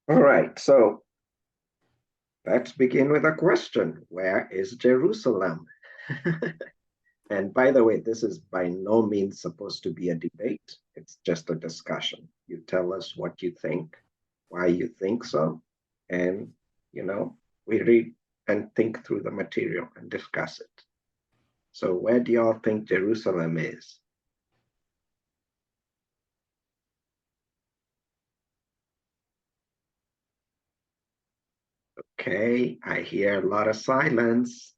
All right, so let's begin with a question. Where is Jerusalem? And by the way, this is by no means supposed to be a debate. It's just a discussion. You tell us what you think, why you think so, and we read and think through the material and discuss it. So where do y'all think Jerusalem is? Okay, I hear a lot of silence.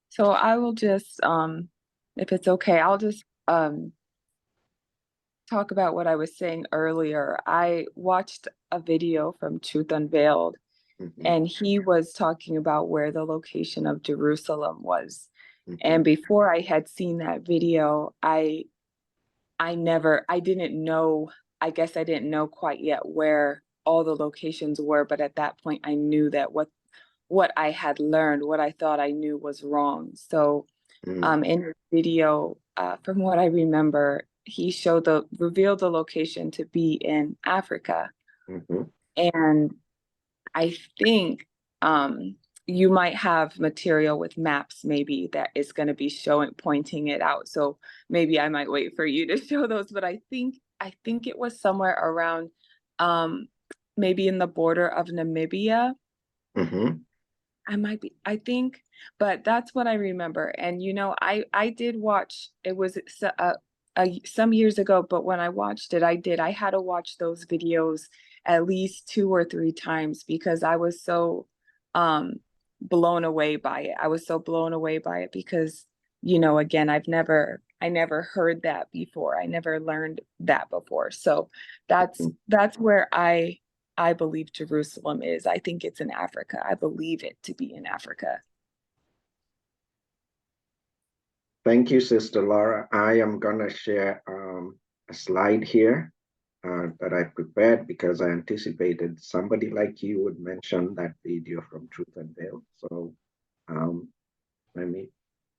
So I will just, if it's okay, I'll just talk about what I was saying earlier. I watched a video from Truth Unveiled, Mhm, and he was talking about where the location of Jerusalem was. mhm, And before I had seen that video, I didn't know, I guess I didn't know quite yet where all the locations were, but at that point I knew that what I had learned, what I thought I knew was wrong. So mm, in his video, from what I remember, he revealed the location to be in Africa. mhm. And I think you might have material with maps maybe that is going to be pointing it out. So maybe I might wait for you to show those, but I think it was somewhere around um, maybe in the border of Namibia. Mhm. I think, but that's what I remember. And I did watch. It was some years ago, but when I watched it, I had to watch those videos at least two or three times because I was so um blown away by it. I was so blown away by it because, again, I never heard that before. I never learned that before. So that's where I believe Jerusalem is. I think it's in Africa. I believe it to be in Africa. Thank you, Sister Laura. I am going to share a slide here that I prepared because I anticipated somebody like you would mention that video from Truth and Veil. So um, let me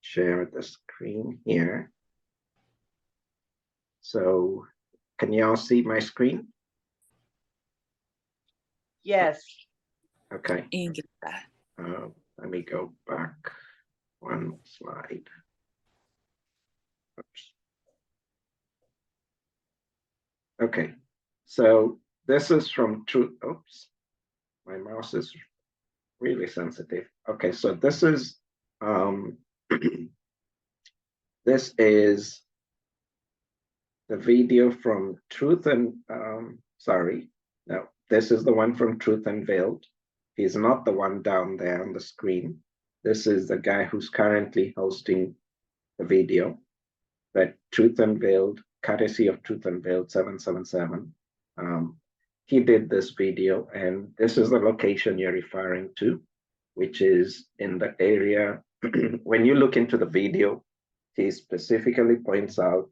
share the screen here. So can you all see my screen? Yes. Okay. And get that. Let me go back one slide. Oops. Okay. So this is from Truth. Oops. My mouse is really sensitive. Okay, so this is um, this is the video from Truth and sorry, no, this is the one from Truth Unveiled. He's not the one down there on the screen. This is the guy who's currently hosting the video. But Truth Unveiled, courtesy of Truth Unveiled 777, he did this video, and this is the location you're referring to, which is in the area. When you look into the video, he specifically points out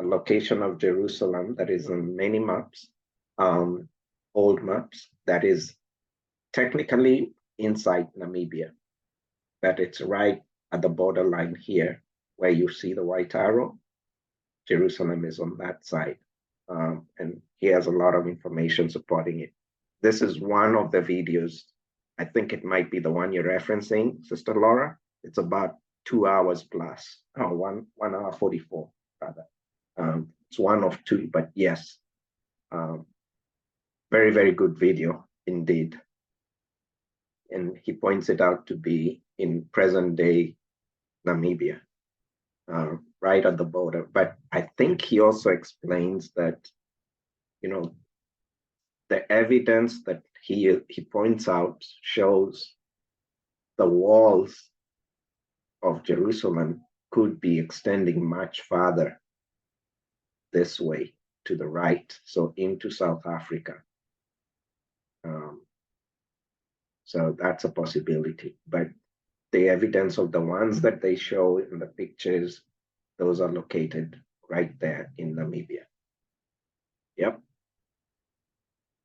a location of Jerusalem that is on many maps, um, old maps, that is technically inside Namibia, that it's right at the borderline here, where you see the white arrow. Jerusalem is on that side. And he has a lot of information supporting it. This is one of the videos. I think it might be the one you're referencing, Sister Laura. It's about 2 hours plus, 1 hour 44, rather. It's one of two, but yes, um, very, very good video indeed. And he points it out to be in present day Namibia, right at the border. But I think he also explains that, you know, the evidence that he points out shows the walls of Jerusalem could be extending much farther this way to the right, so into South Africa. Um, so that's a possibility. But the evidence of the ones that they show in the pictures, those are located right there in Namibia. Yep.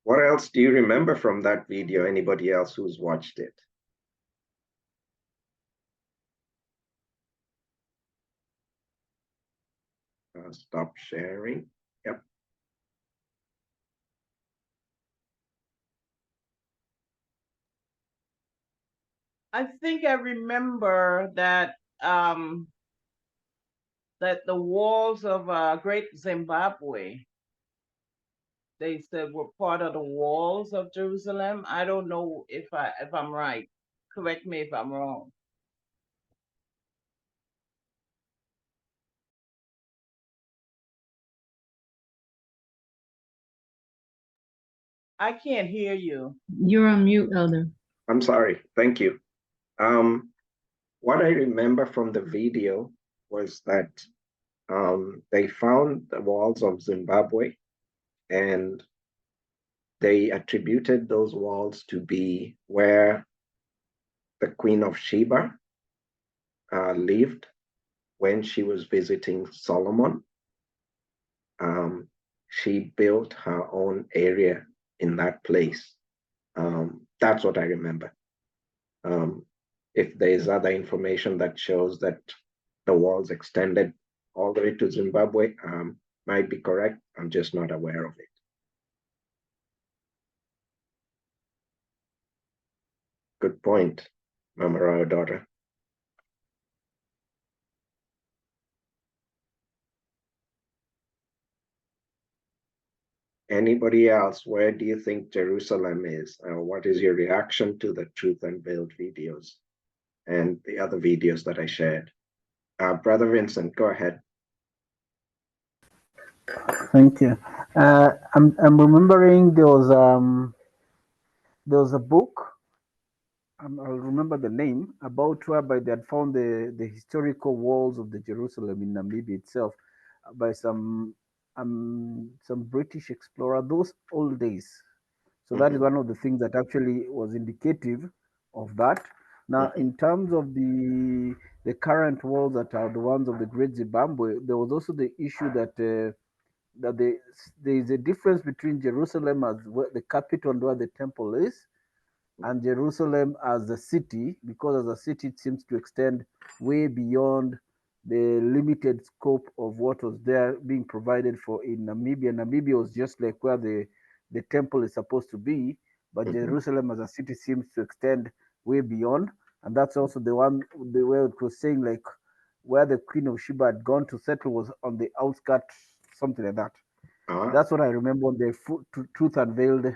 What else do you remember from that video? Anybody else who's watched it? Stop sharing. Yep. I think I remember that that the walls of Great Zimbabwe, they said, were part of the walls of Jerusalem. I don't know if I'm right. Correct me if I'm wrong. I can't hear you. You're on mute, Elder. I'm sorry. Thank you. What I remember from the video was that they found the walls of Zimbabwe and they attributed those walls to be where the Queen of Sheba lived when she was visiting Solomon. She built her own area in that place. That's what I remember. If there's other information that shows that the walls extended all the way to Zimbabwe, might be correct. I'm just not aware of it. Good point, Mama Rao daughter. Anybody else, where do you think Jerusalem is? What is your reaction to the Truth Unveiled videos and the other videos that I shared? Brother Vincent, go ahead. Thank you. I'm remembering there was a book. I'll remember the name about whereby they had found the historical walls of the Jerusalem in Namibia itself by some British explorer those old days. So that is one of the things that actually was indicative of that. Now, in terms of the current walls that are the ones of the Great Zimbabwe, there was also the issue that there is a difference between Jerusalem as the capital and where the temple is, and Jerusalem as the city, because as a city it seems to extend way beyond the limited scope of what was there being provided for in Namibia. Namibia was just like where the temple is supposed to be, but Jerusalem as a city seems to extend way beyond. And that's also the way it was saying, like where the Queen of Sheba had gone to settle was on the outskirts, something like that. That's what I remember on the Truth Unveiled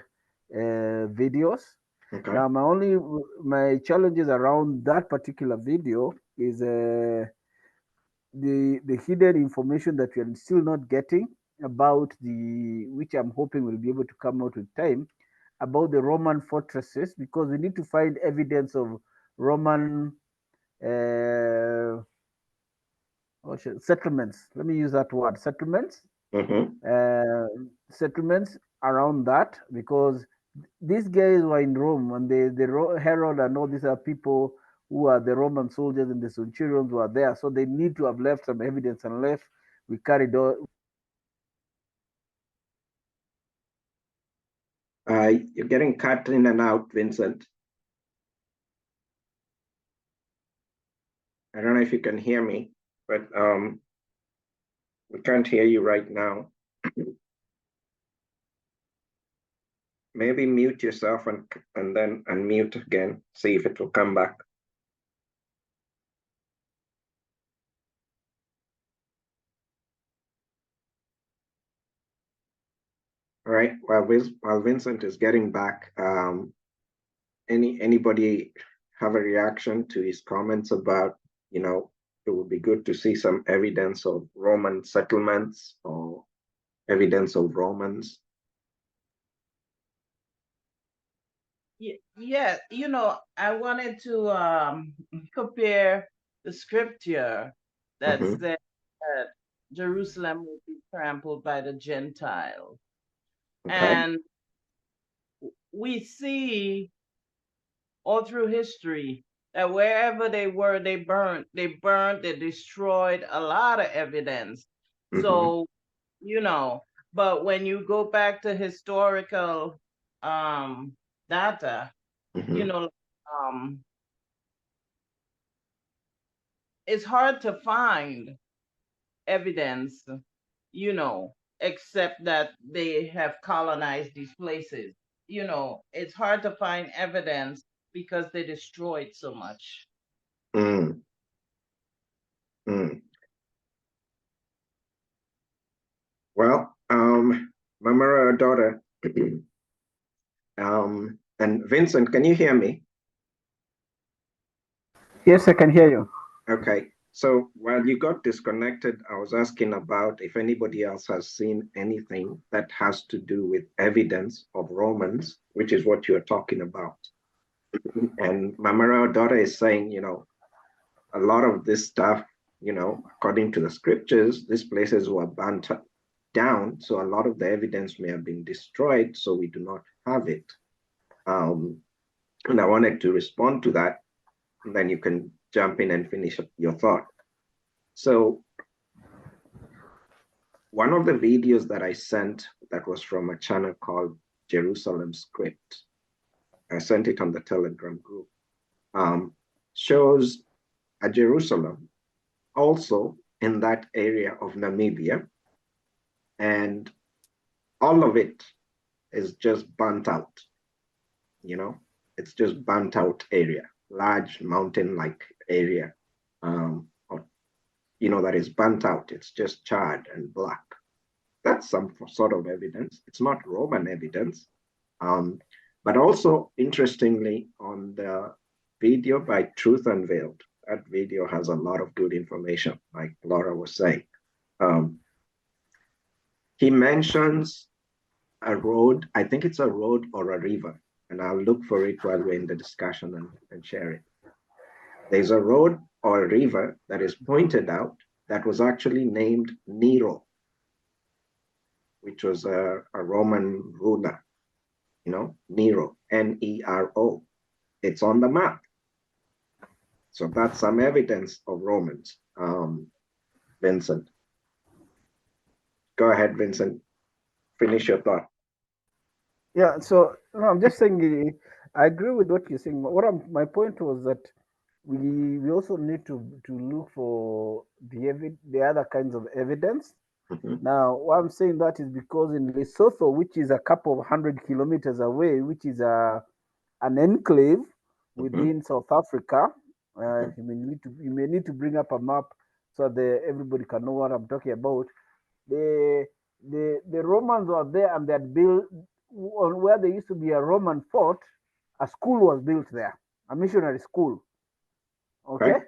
videos. Okay. Now, my challenges around that particular video is the hidden information that we are still not getting about which I'm hoping will be able to come out with time, about the Roman fortresses, because we need to find evidence of Roman settlements. Let me use that word, settlements. Settlements around that, because these guys were in Rome, and the Herod and all these are people who are the Roman soldiers, and the centurions were there. So they need to have left some evidence, unless we carried on. You're getting cut in and out, Vincent. I don't know if you can hear me, but we can't hear you right now. Maybe mute yourself and then unmute again, see if it will come back. All right, while Vincent is getting back, anybody have a reaction to his comments about, it would be good to see some evidence of Roman settlements or evidence of Romans? Yeah, I wanted to compare the scripture that said that Jerusalem will be trampled by the Gentiles. Okay. And we see all through history that wherever they were, they they destroyed a lot of evidence. So, but when you go back to historical data, it's hard to find evidence, except that they have colonized these places. It's hard to find evidence because they destroyed so much. Mm. Mm. Well, Mama or daughter, and Vincent, can you hear me? Yes, I can hear you. Okay. So while you got disconnected, I was asking about if anybody else has seen anything that has to do with evidence of Romans, which is what you're talking about. And Mama daughter is saying, a lot of this stuff, according to the scriptures, these places were burnt down. So a lot of the evidence may have been destroyed, so we do not have it. And I wanted to respond to that, and then you can jump in and finish your thought. So one of the videos that I sent that was from a channel called Jerusalem Script, I sent it on the Telegram group, shows a Jerusalem also in that area of Namibia. And all of it is just burnt out, it's just burnt out area, large mountain-like area, that is burnt out. It's just charred and black. That's some sort of evidence. It's not Roman evidence. But also, interestingly, on the video by Truth Unveiled, that video has a lot of good information, like Laura was saying. He mentions a road, I think it's a road or a river, and I'll look for it while we're in the discussion and share it. There's a road or a river that is pointed out that was actually named Nero, which was a Roman ruler, Nero, Nero. It's on the map. So that's some evidence of Romans. Vincent. Go ahead, Vincent. Finish your thought. Yeah, so no, I'm just saying I agree with what you're saying. My point was that we also need to look for the other kinds of evidence. Now, why I'm saying that is because in Lesotho, which is a couple of 100 kilometers away, which is an enclave within South Africa, you may need to bring up a map so that everybody can know what I'm talking about. The Romans were there, and they had built on where there used to be a Roman fort. A school was built there, a missionary school. Okay. Right.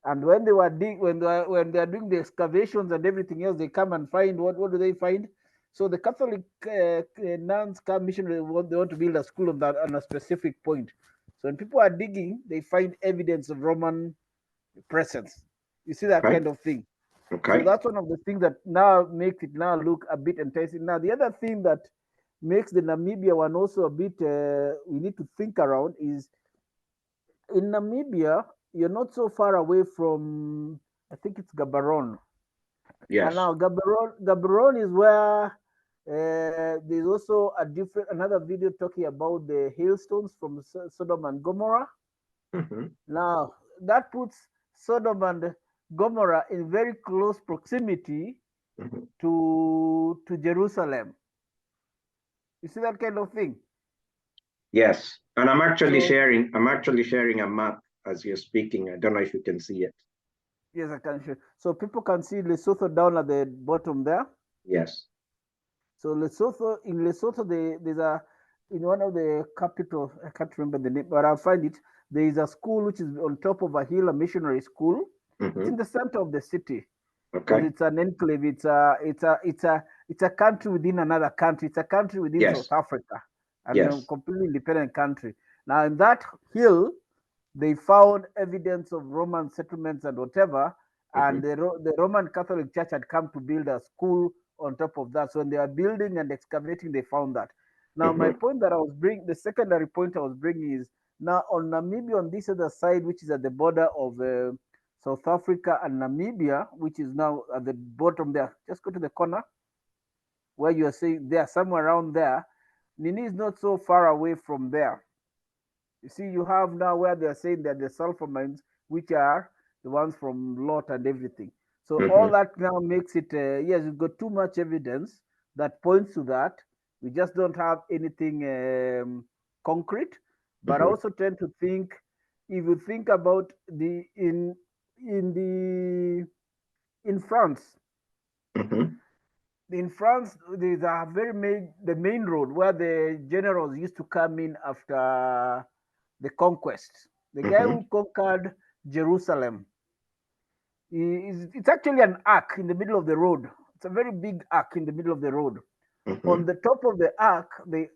And when they were when they are doing the excavations and everything else, they come and find what do they find? So the Catholic nuns come missionary, they want to build a school on a specific point. So when people are digging, they find evidence of Roman presence. You see that kind of thing. Okay. So that's one of the things that now makes it now look a bit enticing. Now the other thing that makes the Namibia one also a bit we need to think around is in Namibia, you're not so far away from, I think it's Gaborone. Yes. And now Gaborone is where there's also another video talking about the hailstones from Sodom and Gomorrah. Now that puts Sodom and Gomorrah in very close proximity to Jerusalem. You see that kind of thing? Yes, and I'm actually sharing a map as you're speaking. I don't know if you can see it. Yes, I can share. So people can see Lesotho down at the bottom there. Yes. So in Lesotho, there's in one of the capitals, I can't remember the name, but I'll find it. There is a school which is on top of a hill, a missionary school. It's in the center of the city. Okay. It's an enclave. It's a country within another country. It's a country within South Africa, and a completely independent country. Now, in that hill, they found evidence of Roman settlements and whatever, and the Roman Catholic Church had come to build a school on top of that. So when they are building and excavating, they found that. Now, my point that the secondary point I was bringing is now on Namibia, on this other side, which is at the border of South Africa and Namibia, which is now at the bottom there. Just go to the corner where you are saying there, somewhere around there. Nini is not so far away from there. You see, you have now where they are saying that the sulfur mines, which are the ones from Lot and everything. So all that now makes it, yes, you've got too much evidence that points to that. We just don't have anything concrete. But I also tend to think, if you think about in France, in France, there's a the main road where the generals used to come in after the conquest. The guy who conquered Jerusalem, it's actually an arc in the middle of the road. It's a very big arc in the middle of the road. On the top of the arc, the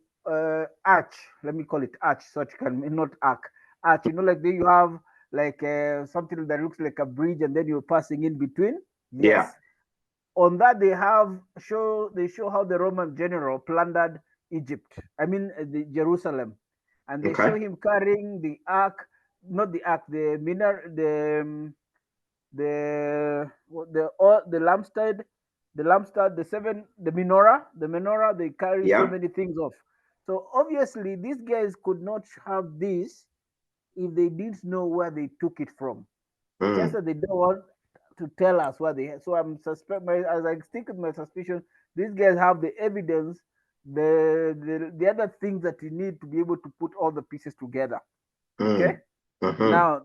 arch, let me call it arch, so it can not arc, arch. You know, like there you have like something that looks like a bridge, and then you're passing in between. Yes. On that they show how the Roman general plundered Egypt. I mean the Jerusalem, and they show him carrying the ark, not the ark, the lampstand, the menorah. They carry so many things off. So obviously these guys could not have this if they didn't know where they took it from. Just that they don't want to tell us what they have. So I'm as I stick with my suspicion, these guys have the evidence, the other things that you need to be able to put all the pieces together. Okay. Now,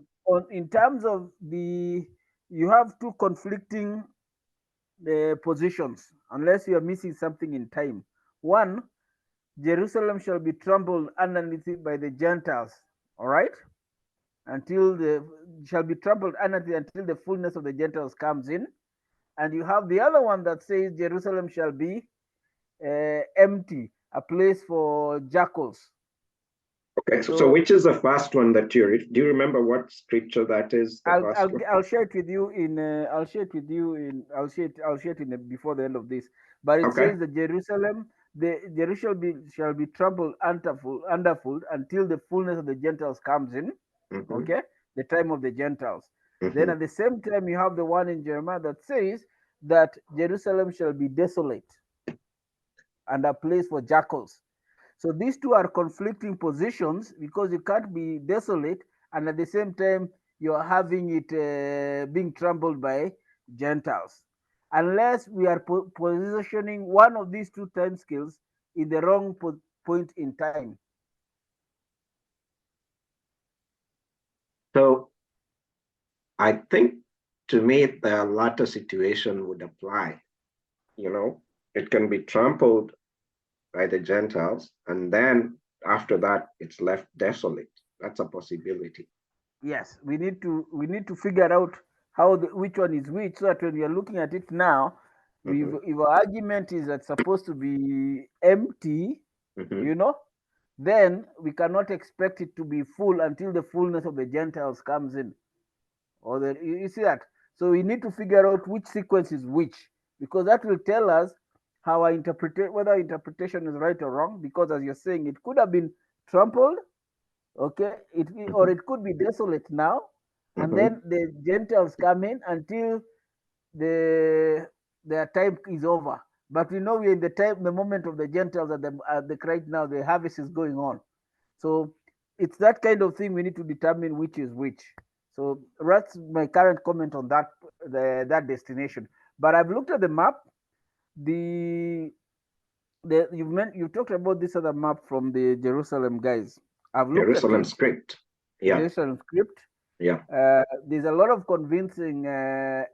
in terms of you have two conflicting positions, unless you are missing something in time. One, Jerusalem shall be trampled underneath it by the Gentiles. All right. Shall be trampled underneath until the fullness of the Gentiles comes in. And you have the other one that says Jerusalem shall be empty, a place for jackals. Okay, so which is the first one that do you remember what scripture that is? I'll share it with you before the end of this. But it says that Jerusalem shall be trampled underfoot until the fullness of the Gentiles comes in. Okay, the time of the Gentiles. Then at the same time, you have the one in Jeremiah that says that Jerusalem shall be desolate and a place for jackals. So these two are conflicting positions, because you can't be desolate and at the same time you're having it being trampled by Gentiles, unless we are positioning one of these two time scales in the wrong point in time. So I think, to me, the latter situation would apply. You know, it can be trampled by the Gentiles, and then after that, it's left desolate. That's a possibility. Yes, we need to figure out which one is which, so that when we are looking at it now, if our argument is that it's supposed to be empty, you know, then we cannot expect it to be full until the fullness of the Gentiles comes in. You see that? So we need to figure out which sequence is which, because that will tell us how I interpret whether interpretation is right or wrong. Because as you're saying, it could have been trampled, okay, or it could be desolate now, and then the Gentiles come in until their time is over. But we know we're in the moment of the Gentiles right now. The harvest is going on, so it's that kind of thing we need to determine which is which. So that's my current comment on that destination. But I've looked at the map. You talked about this other map from the Jerusalem guys. I've looked Jerusalem at script. Yeah. Jerusalem script. Yeah. There's a lot of convincing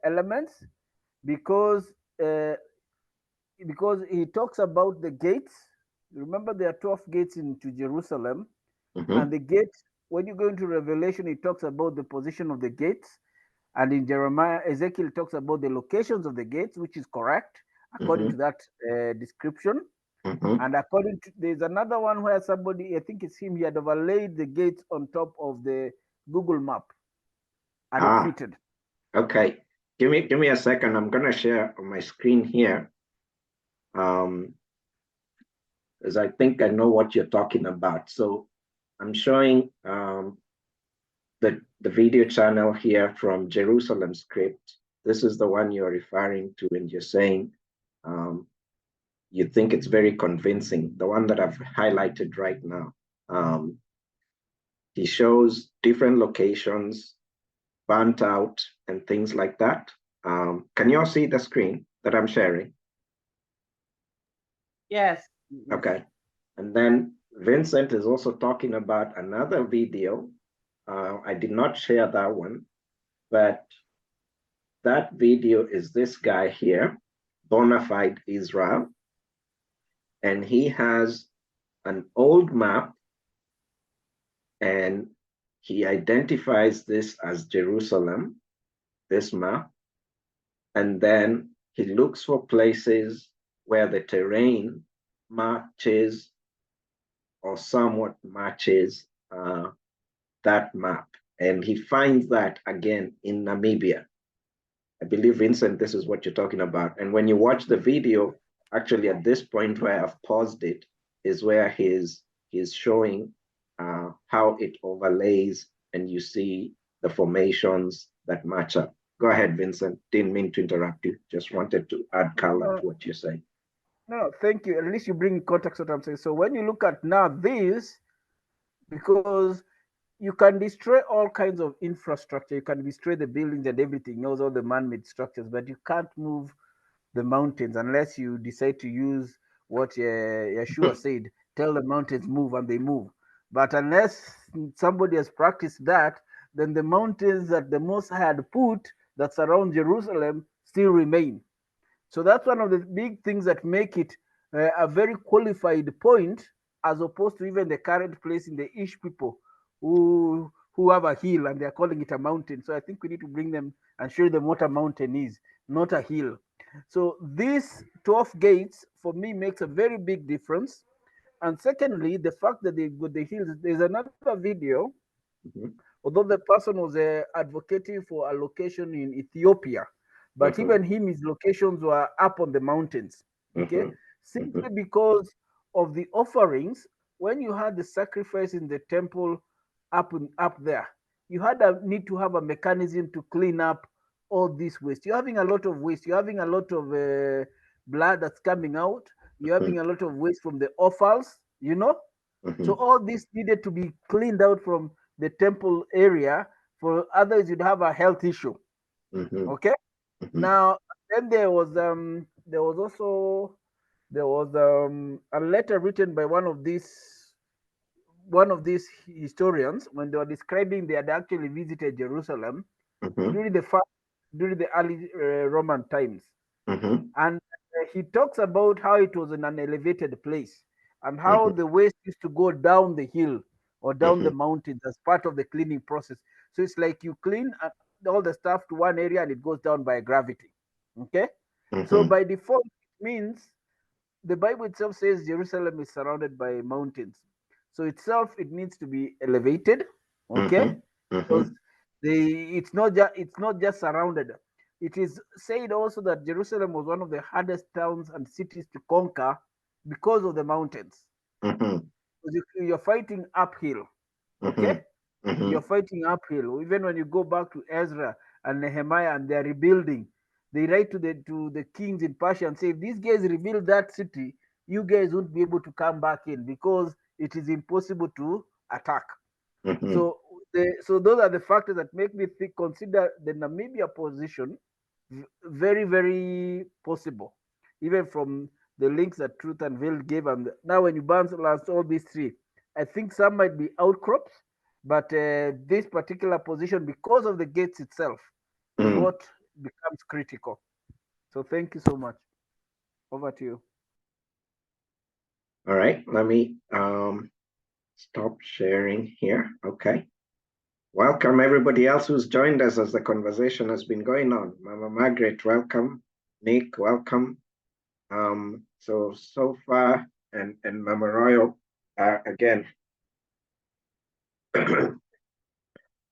elements, because he talks about the gates. Remember, there are 12 gates into Jerusalem, and the gates, when you go into Revelation, it talks about the position of the gates, and in Jeremiah, Ezekiel talks about the locations of the gates, which is correct according to that description. And according to, there's another one where somebody, I think it's him, he had overlaid the gates on top of the Google map, and it fitted. Okay, give me a second. I'm gonna share on my screen here, because I think I know what you're talking about. So I'm showing the video channel here from Jerusalem script. This is the one you're referring to, and you're saying you think it's very convincing, the one that I've highlighted right now. He shows different locations, burnt out, and things like that. Can you all see the screen that I'm sharing? Yes. Okay. And then Vincent is also talking about another video. I did not share that one, but that video is this guy here, Bonafide Israel, and he has an old map, and he identifies this as Jerusalem, this map, and then he looks for places where the terrain matches or somewhat matches that map. And he finds that again in Namibia. I believe, Vincent, this is what you're talking about. And when you watch the video, actually at this point where I've paused it, is where he's showing how it overlays and you see the formations that match up. Go ahead, Vincent. Didn't mean to interrupt you. Just wanted to add color to what you're saying. No, thank you. At least you bring in context what I'm saying. So when you look at now this, because you can destroy all kinds of infrastructure, you can destroy the buildings and everything, all the man-made structures, but you can't move the mountains unless you decide to use what Yeshua said, tell the mountains move and they move. But unless somebody has practiced that, then the mountains that the Most High had put that surround Jerusalem still remain. So that's one of the big things that make it a very qualified point, as opposed to even the current place in the Ish people who have a hill and they're calling it a mountain. So I think we need to bring them and show them what a mountain is, not a hill. So these 12 gates for me makes a very big difference. And secondly, the fact that they got the hills, there's another video, although the person was advocating for a location in Ethiopia, but even him, his locations were up on the mountains, okay? Simply because of the offerings. When you had the sacrifice in the temple up there, you had a need to have a mechanism to clean up all this waste. You're having a lot of waste. You're having a lot of blood that's coming out. You're having a lot of waste from the offals, you know? So all this needed to be cleaned out from the temple area, for others you'd have a health issue. Okay. Now then there was also a letter written by one of these historians when they were describing they had actually visited Jerusalem during the early Roman times, and he talks about how it was in an elevated place and how the waste used to go down the hill or down the mountains as part of the cleaning process. So it's like you clean all the stuff to one area and it goes down by gravity. Okay. So by default, it means the Bible itself says Jerusalem is surrounded by mountains. So itself, it needs to be elevated. Okay. Because it's not just surrounded. It is said also that Jerusalem was one of the hardest towns and cities to conquer because of the mountains. You're fighting uphill. Okay. You're fighting uphill. Even when you go back to Ezra and Nehemiah and they're rebuilding, they write to the kings in Persia and say, if these guys rebuild that city, you guys won't be able to come back in because it is impossible to attack. So those are the factors that make me consider the Namibia position very, very possible, even from the links that Truth and Veil gave. And now when you balance all these three, I think some might be outcrops, but this particular position, because of the gates itself, is what becomes critical. So thank you so much. Over to you. All right, let me stop sharing here. Okay. Welcome everybody else who's joined us as the conversation has been going on. Mama Margaret, welcome. Nick, welcome. So far, and Mama Royal, again.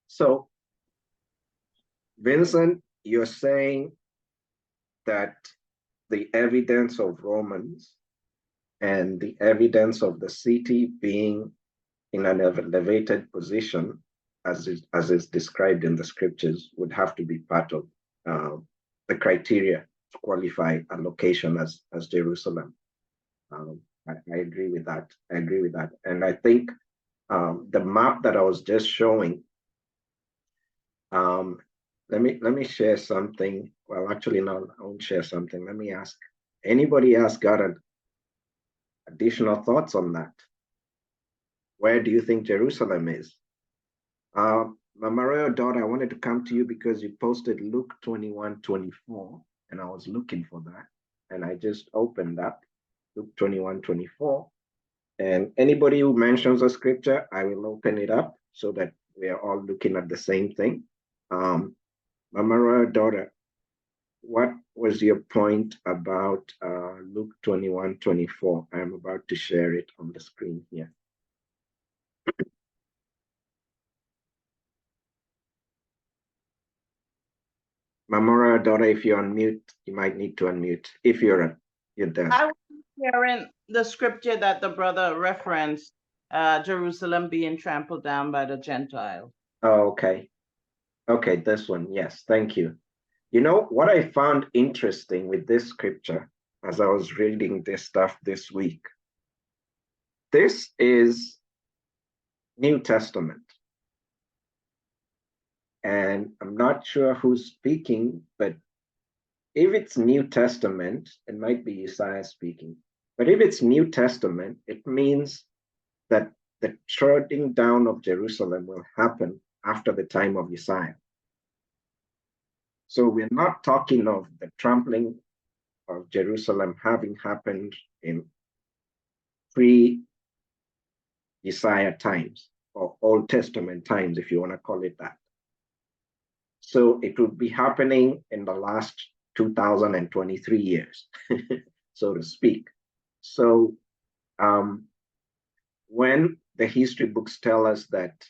So, Vincent, you're saying that the evidence of Romans and the evidence of the city being in an elevated position, as is described in the scriptures, would have to be part of the criteria to qualify a location as Jerusalem. I agree with that. And I think the map that I was just showing, let me share something. Well, actually, no, I won't share something. Let me ask, anybody else got additional thoughts on that? where do you think Jerusalem is? Mama Royal daughter, I wanted to come to you because you posted Luke 21:24, and I was looking for that. And I just opened up Luke 21:24. And anybody who mentions a scripture, I will open it up so that we are all looking at the same thing. Mama Royal daughter, what was your point about Luke 21:24? I'm about to share it on the screen here. Mamora, daughter, if you're on mute, you might need to unmute if you're at your desk. I was hearing the scripture that the brother referenced, Jerusalem being trampled down by the Gentiles. Oh, okay. Okay, this one. Yes, thank you. You know, what I found interesting with this scripture as I was reading this stuff this week, this is New Testament. And I'm not sure who's speaking, but if it's New Testament, it might be Isaiah speaking. But if it's New Testament, it means that the treading down of Jerusalem will happen after the time of Isaiah. So we're not talking of the trampling of Jerusalem having happened in pre-Isaiah times or Old Testament times, if you want to call it that. So it would be happening in the last 2023 years, so to speak. So when the history books tell us that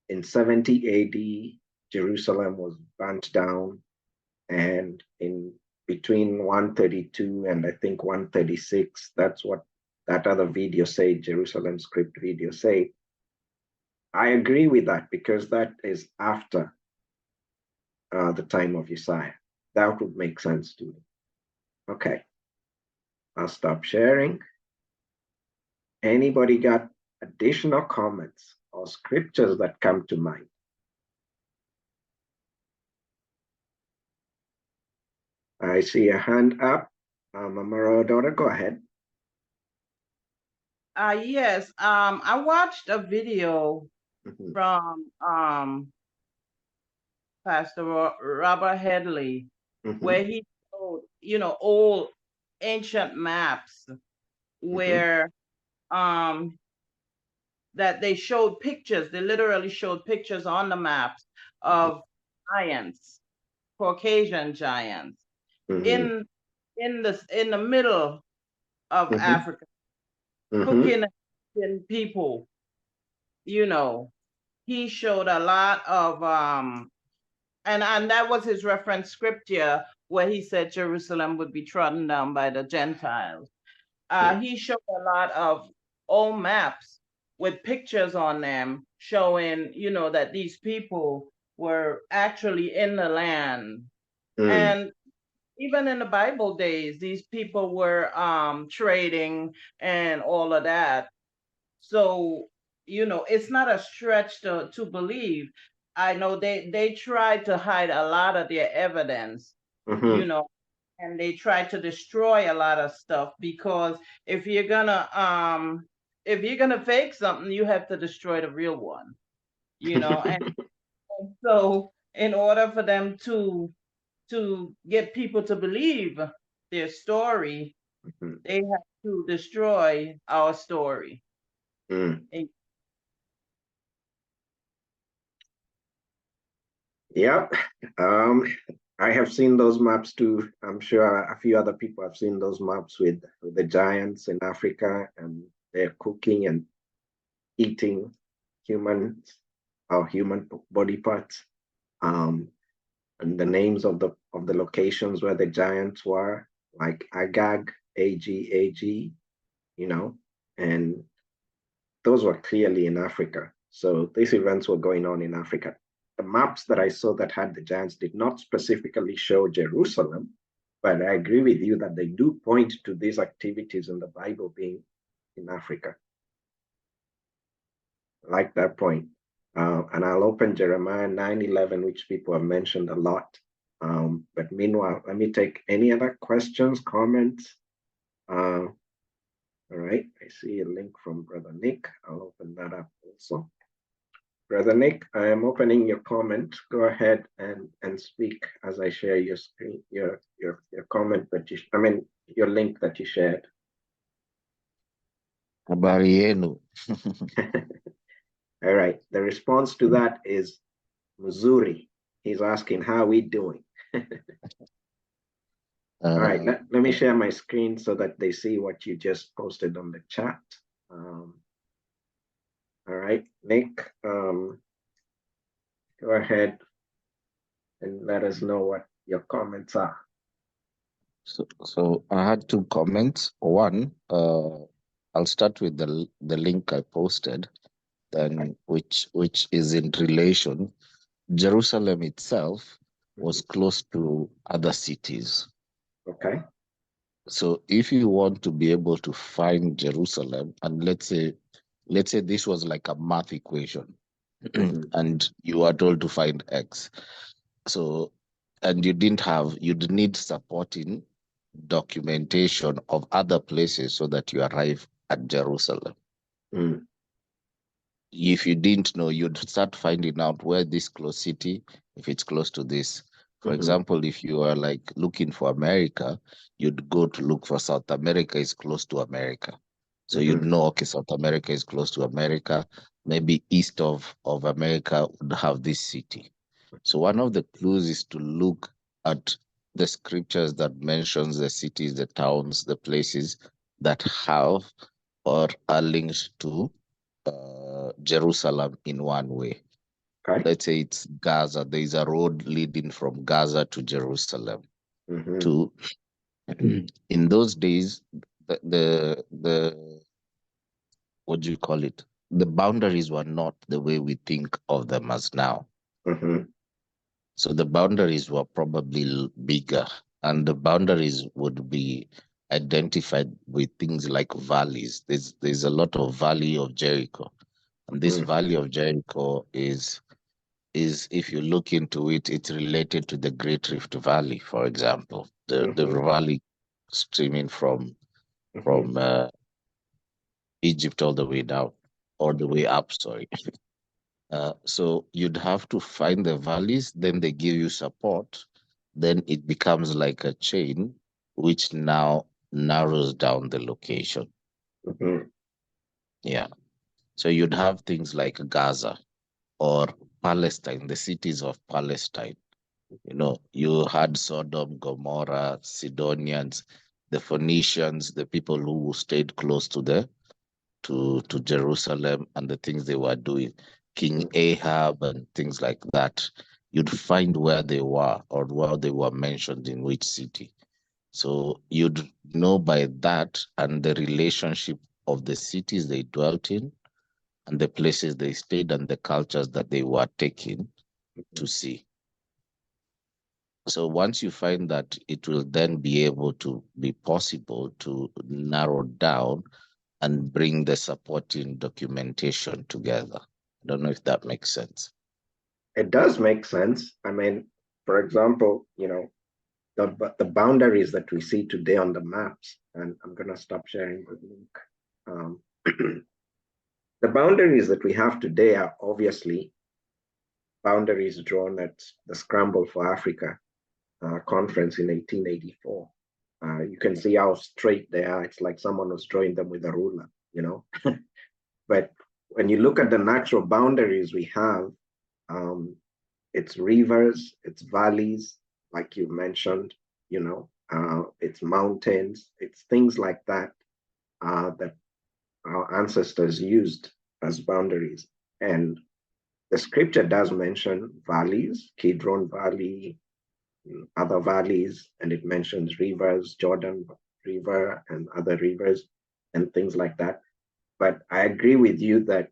in 70 AD, Jerusalem was burnt down, and in between 132 and I think 136, that's what that other video said, Jerusalem script video say. I agree with that because that is after the time of Isaiah. That would make sense to me. Okay, I'll stop sharing. Anybody got additional comments or scriptures that come to mind? I see a hand up. Mama daughter, go ahead. Yes, I watched a video from Pastor Robert Headley, where he showed, old ancient maps where that they showed pictures. They literally showed pictures on the maps of giants, Caucasian giants, in the middle of Africa, cooking in people. He showed a lot of and that was his reference scripture where he said Jerusalem would be trodden down by the Gentiles. He showed a lot of old maps with pictures on them showing, that these people were actually in the land. And even in the Bible days, these people were trading and all of that. So, it's not a stretch to believe. I know they tried to hide a lot of their evidence, and they tried to destroy a lot of stuff because if you're gonna fake something, you have to destroy the real one, and so in order for them to get people to believe their story, they have to destroy our story. Yep. I have seen those maps too. I'm sure a few other people have seen those maps with the giants in Africa, and they're cooking and eating humans or human body parts. And the names of the locations where the giants were, like Agag, AG, and those were clearly in Africa. So these events were going on in Africa. The maps that I saw that had the giants did not specifically show Jerusalem, but I agree with you that they do point to these activities in the Bible being in Africa. I like that point. And I'll open Jeremiah 9:11, which people have mentioned a lot. But meanwhile, let me take any other questions, comments. All right, I see a link from Brother Nick. I'll open that up also. Brother Nick, I am opening your comment. Go ahead and speak as I share your screen, your comment that you, I mean, your link that you shared. Habari yenu. All right, the response to that is Muzuri. He's asking, how are we doing? All right, let me share my screen so that they see what you just posted on the chat. All right, Nick, go ahead and let us know what your comments are. So I had two comments. One, I'll start with the link I posted, then which is in relation. Jerusalem itself was close to other cities. Okay. So if you want to be able to find Jerusalem, and let's say this was like a math equation, and you are told to find X. So, and you'd need supporting documentation of other places so that you arrive at Jerusalem. If you didn't know, you'd start finding out where this close city, if it's close to this. For example, if you are like looking for America, you'd go to look for South America is close to America. So you'd know, okay, South America is close to America. Maybe east of America would have this city. So one of the clues is to look at the scriptures that mentions the cities, the towns, the places that have or are linked to Jerusalem in one way. Okay. Let's say it's Gaza. There is a road leading from Gaza to Jerusalem. To in those days, the what do you call it? The boundaries were not the way we think of them as now. So the boundaries were probably bigger, and the boundaries would be identified with things like valleys. There's a lot of Valley of Jericho, and this Valley of Jericho is if you look into it, it's related to the Great Rift Valley, for example, the valley streaming from Egypt all the way down, all the way up. Sorry. So you'd have to find the valleys, then they give you support, then it becomes like a chain, which now narrows down the location. Yeah. So you'd have things like Gaza or Palestine, the cities of Palestine. You know, you had Sodom, Gomorrah, Sidonians, the Phoenicians, the people who stayed close to Jerusalem and the things they were doing, King Ahab and things like that. You'd find where they were or where they were mentioned in which city. So you'd know by that and the relationship of the cities they dwelt in and the places they stayed and the cultures that they were taking to see. So once you find that, it will then be able to be possible to narrow down and bring the supporting documentation together. I don't know if that makes sense. It does make sense. I mean, for example, you know, the boundaries that we see today on the maps, and I'm going to stop sharing the link. The boundaries that we have today are obviously boundaries drawn at the Scramble for Africa conference in 1884. You can see how straight they are. It's like someone was drawing them with a ruler, you know. But when you look at the natural boundaries we have, it's rivers, it's valleys, like you mentioned, you know, it's mountains, it's things like that that our ancestors used as boundaries. And the scripture does mention valleys, Kidron Valley, other valleys, and it mentions rivers, Jordan River and other rivers and things like that. But I agree with you that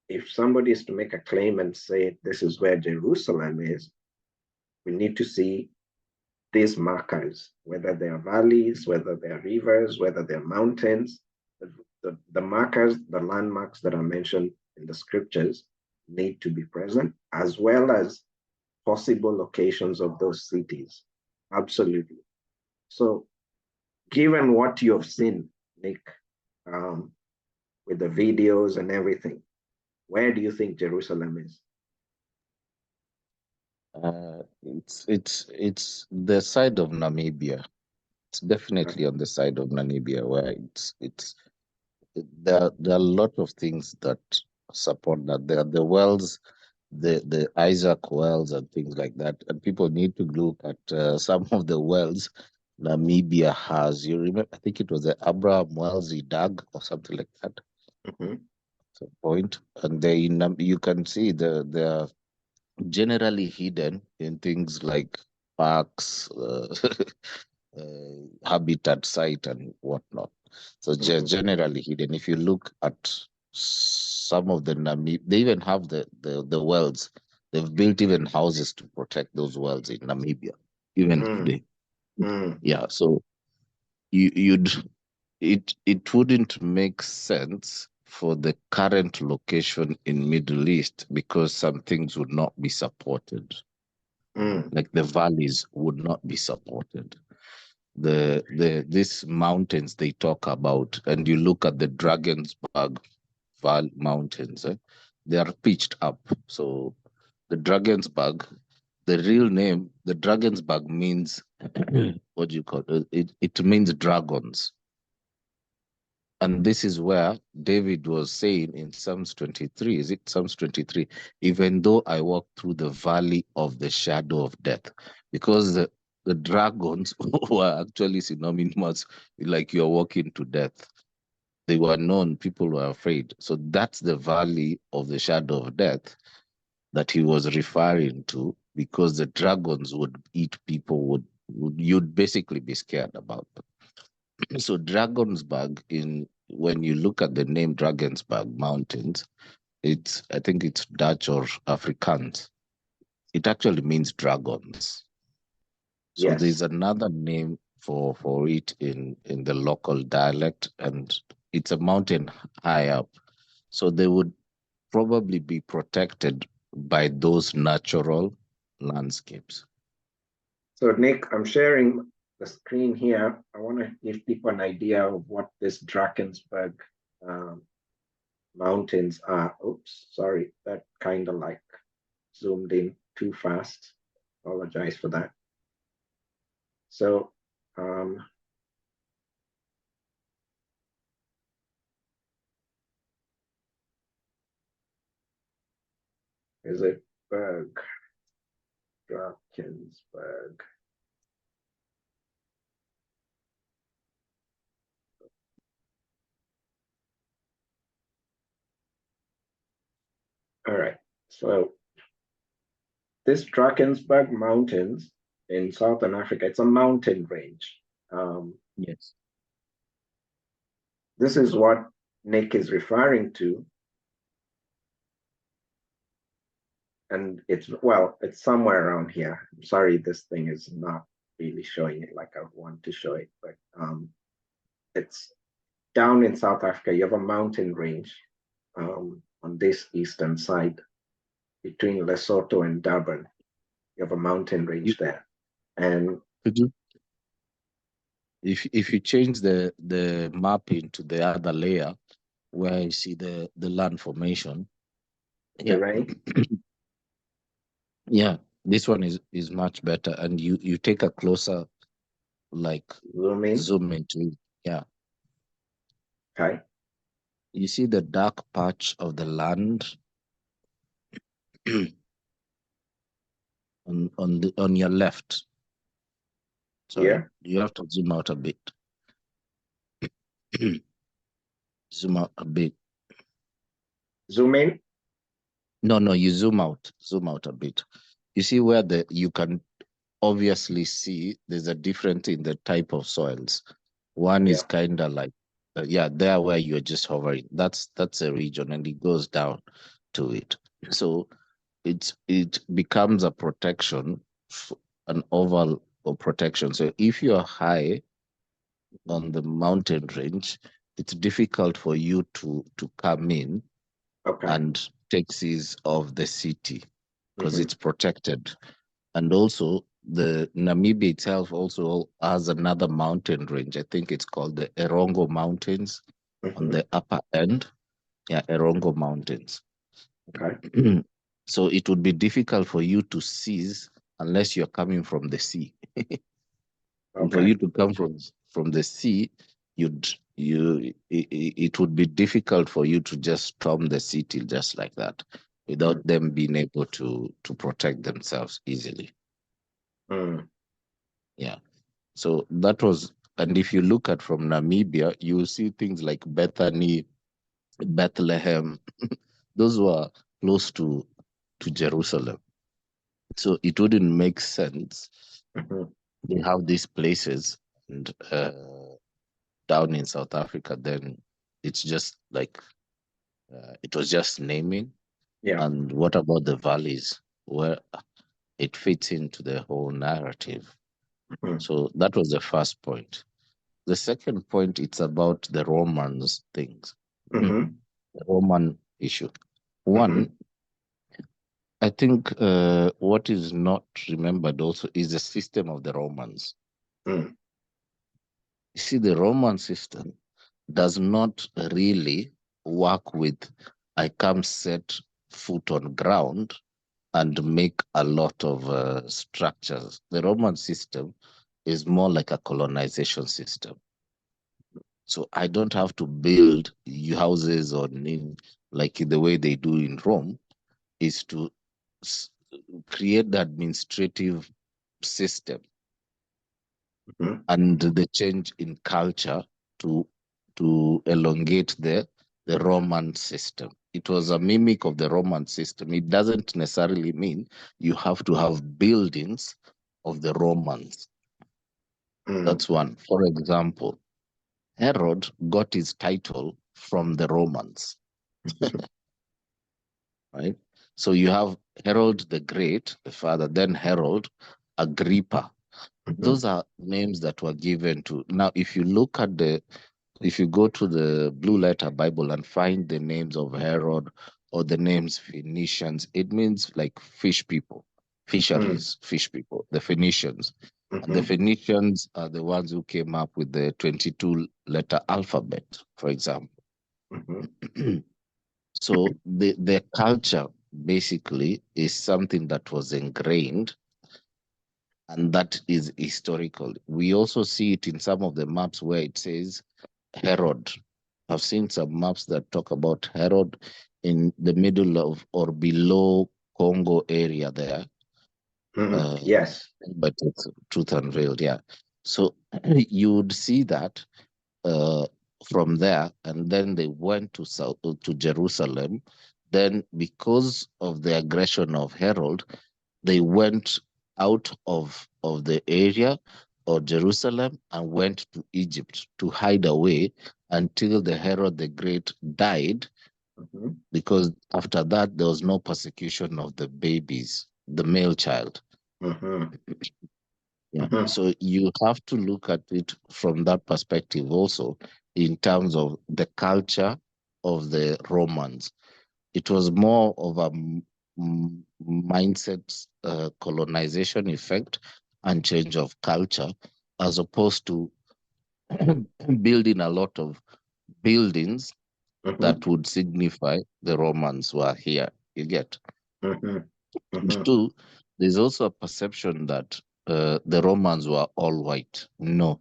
if somebody is to make a claim and say this is where Jerusalem is, we need to see these markers, whether they are valleys, whether they are rivers, whether they're mountains. The markers, the landmarks that are mentioned in the scriptures need to be present, as well as possible locations of those cities. Absolutely. So given what you have seen Nick, with the videos and everything. Where do you think Jerusalem is? It's the side of Namibia. It's definitely on the side of Namibia where there are a lot of things that support that. There are the wells, the Isaac wells and things like that. And people need to look at some of the wells Namibia has. You remember, I think it was the Abraham wells he dug or something like that. Mhm. Some point, and you can see they are generally hidden in things like parks, habitat site, and whatnot. So Mhm. generally hidden. If you look at some of the they even have the wells. They've built even houses to protect those wells in Namibia, even Mm. today. Mm. Yeah, so you'd it wouldn't make sense for the current location in Middle East because some things would not be supported. Mm. Like the valleys would not be supported. These mountains they talk about, and you look at the Drakensberg mountains, they are pitched up. So the Drakensberg, the real name, the Drakensberg means what do you call it? It means dragons. And this is where David was saying in Psalms 23, is it Psalms 23? Even though I walk through the valley of the shadow of death, because the dragons were actually synonymous, like you're walking to death. They were known, people were afraid. So that's the valley of the shadow of death that he was referring to, because the dragons would eat people, you'd basically be scared about them. So Drakensberg, in when you look at the name Drakensberg Mountains, I think it's Dutch or Afrikaans. It actually means dragons. So Yes. there's another name for it in the local dialect, and it's a mountain high up. So they would probably be protected by those natural landscapes. So Nick, I'm sharing the screen here. I want to give people an idea of what this Drakensberg um, mountains are. Oops, sorry, that kind of like zoomed in too fast. Apologize for that. So is it Drakensberg? All right. So this Drakensberg Mountains in Southern Africa, it's a mountain range. Yes. This is what Nick is referring to. And it's somewhere around here. I'm sorry, this thing is not really showing it like I want to show it, but it's down in South Africa. You have a mountain range on this eastern side between Lesotho and Durban. You have a mountain range there. And Could you, if you change the mapping to the other layer where you see the land formation, yeah, terrain, yeah, this one is much better, and you take a closer, like, zoom in. zoom into it. Yeah, Okay. you see the dark patch of the land on your left. Sorry, Here. you have to zoom out a bit. Zoom out a bit. Zoom in. No, you zoom out a bit. You see where you can obviously see there's a difference in the type of soils. One is Yeah. kind of like, yeah, there where you're just hovering. That's a region, and it goes down to it. So it becomes a protection, an overall protection. So if you're high on the mountain range, it's difficult for you to come in Okay. and take seize of the city because Mhm. it's protected. And also the Namibia itself also has another mountain range. I think it's called the Erongo Mountains on the upper end. Yeah, Erongo Mountains. Okay. So it would be difficult for you to seize unless you're coming from the sea. And for Okay. you to come from the sea, it would be difficult for you to just storm the city just like that without them being able to protect themselves easily. Mm. Yeah. So that was, and if you look at from Namibia, you will see things like Bethany, Bethlehem. Those were close to Jerusalem. So it wouldn't make sense. They have these places, and down in South Africa, then it's just like it was just naming. Yeah. And what about the valleys where it fits into the whole narrative? So that was the first point. The second point, it's about the Romans things, the Roman issue. One, I think what is not remembered also is the system of the Romans. You see, the Roman system does not really work with, I come set foot on ground and make a lot of structures. The Roman system is more like a colonization system. So I don't have to build houses like the way they do in Rome, is to create the administrative system and the change in culture to elongate the Roman system. It was a mimic of the Roman system. It doesn't necessarily mean you have to have buildings of the Romans. That's one. For example, Herod got his title from the Romans. Right? So you have Herod the Great, the father, then Herod Agrippa. Those are names that were given to. Now, if you look at if you go to the Blue Letter Bible and find the names of Herod or the names Phoenicians, it means like fish people, fisheries, fish people, the Phoenicians. And the Phoenicians are the ones who came up with the 22-letter alphabet, for example. So the culture basically is something that was ingrained, and that is historical. We also see it in some of the maps where it says Herod. I've seen some maps that talk about Herod in the middle of or below Congo area there. Yes. But it's Truth Unveiled, yeah. So you would see that from there, and then they went to Jerusalem. Then, because of the aggression of Herod, they went out of the area or Jerusalem and went to Egypt to hide away until the Herod the Great died, because after that there was no persecution of the babies, the male child. Yeah. So you have to look at it from that perspective also, in terms of the culture of the Romans. It was more of a mindset colonization effect and change of culture, as opposed to building a lot of buildings that would signify the Romans were here. You get? Two, there's also a perception that the Romans were all white. No.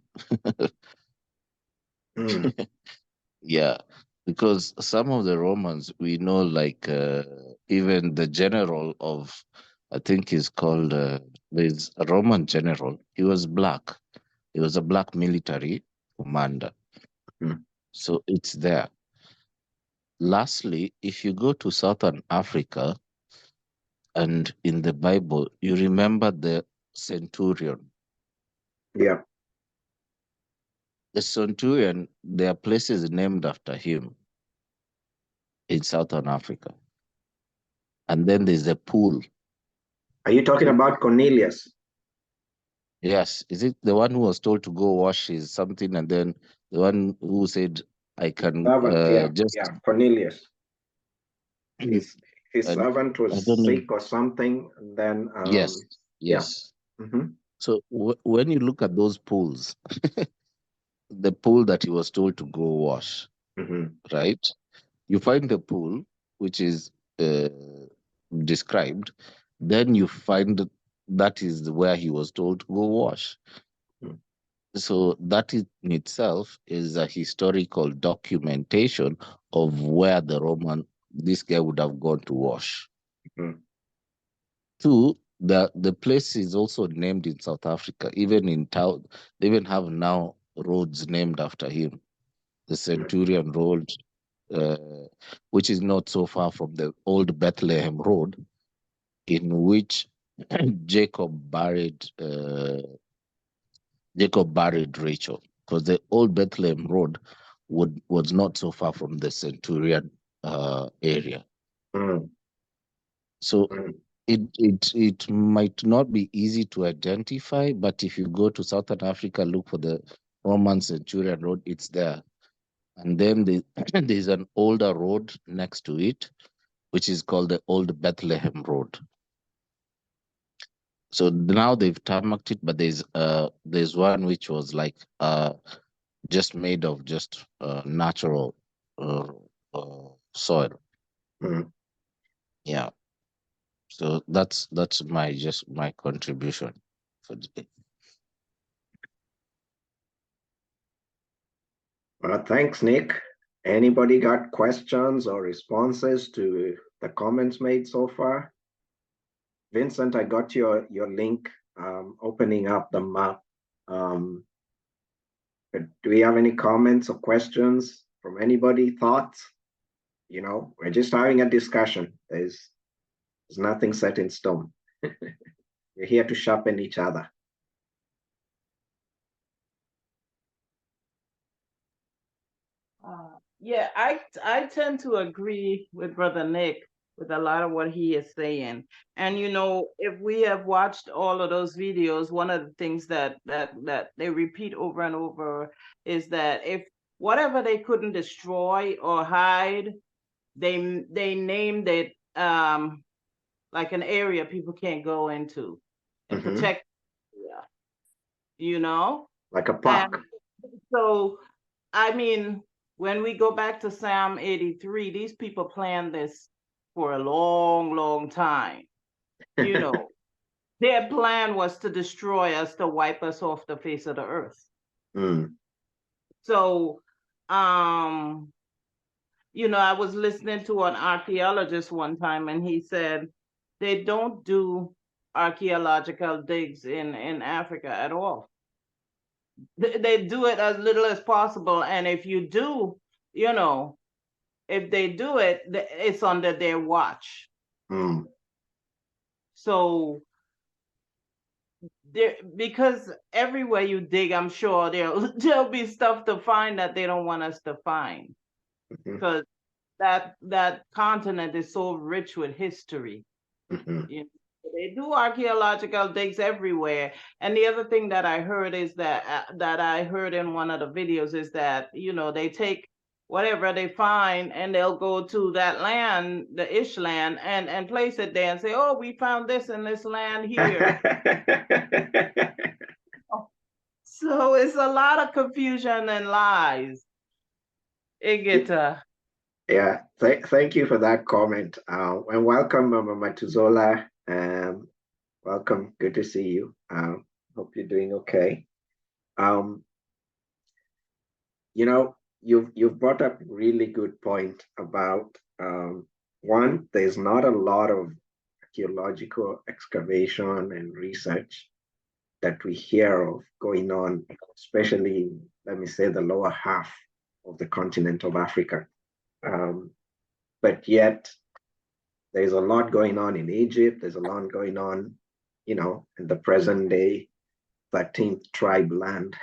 Yeah, because some of the Romans, we know, like even the general of, I think he's called, there's a Roman general. He was black. He was a black military commander. So it's there. Lastly, if you go to Southern Africa and in the Bible, you remember the centurion. Yeah. The centurion, there are places named after him in Southern Africa. And then there's a pool. Are you talking about Cornelius? Yes. Is it the one who was told to go wash his something, and then the one who said, I can just... Yeah, Cornelius. His and servant I was don't know. sick or something, and then Yes, yeah. yes. So when you look at those pools, the pool that he was told to go wash, right? You find the pool, which is described, then you find that is where he was told to go wash. So that in itself is a historical documentation of where this guy would have gone to wash. Two, the place is also named in South Africa. Even in town, they even have now roads named after him. The Centurion Road, which is not so far from the old Bethlehem Road, in which Jacob buried Rachel, because the old Bethlehem Road was not so far from the Centurion area. So it might not be easy to identify, but if you go to Southern Africa, look for the Roman Centurion Road, it's there. And then there's an older road next to it, which is called the Old Bethlehem Road. So now they've tarmacked it, but there's one which was like just made of just natural soil. Yeah. So that's my contribution for today. Well, thanks, Nick. Anybody got questions or responses to the comments made so far? Vincent, I got your link opening up the map. Do we have any comments or questions from anybody? Thoughts? You know, we're just having a discussion. There's nothing set in stone. We're here to sharpen each other. Yeah, I tend to agree with Brother Nick with a lot of what he is saying. And you know, if we have watched all of those videos, one of the things that they repeat over and over is that if whatever they couldn't destroy or hide, they named it like an area people can't go into and protect. Yeah, you know, like a park. And so, I mean, when we go back to Psalm 83, these people planned this for a long, long time. You know, their plan was to destroy us, to wipe us off the face of the earth. So, you know, I was listening to an archaeologist one time, and he said they don't do archaeological digs in Africa at all. They do it as little as possible, and if you do, you know, if they do it, it's under their watch. So because everywhere you dig, I'm sure there'll be stuff to find that they don't want us to find, because that continent is so rich with history. You know, they do archaeological digs everywhere. And the other thing that I heard is that I heard in one of the videos is that, you know, they take whatever they find and they'll go to that land, the Ish land, and place it there and say, oh, we found this in this land here. So it's a lot of confusion and lies. Yeah, thank you for that comment. And welcome, Mama Matuzola. Welcome, good to see you. Hope you're doing okay. You know, you've brought up a really good point about one, there's not a lot of archaeological excavation and research that we hear of going on, especially, let me say, the lower half of the continent of Africa. But yet, there's a lot going on in Egypt. There's a lot going on, you know, in the present day 13th tribe land.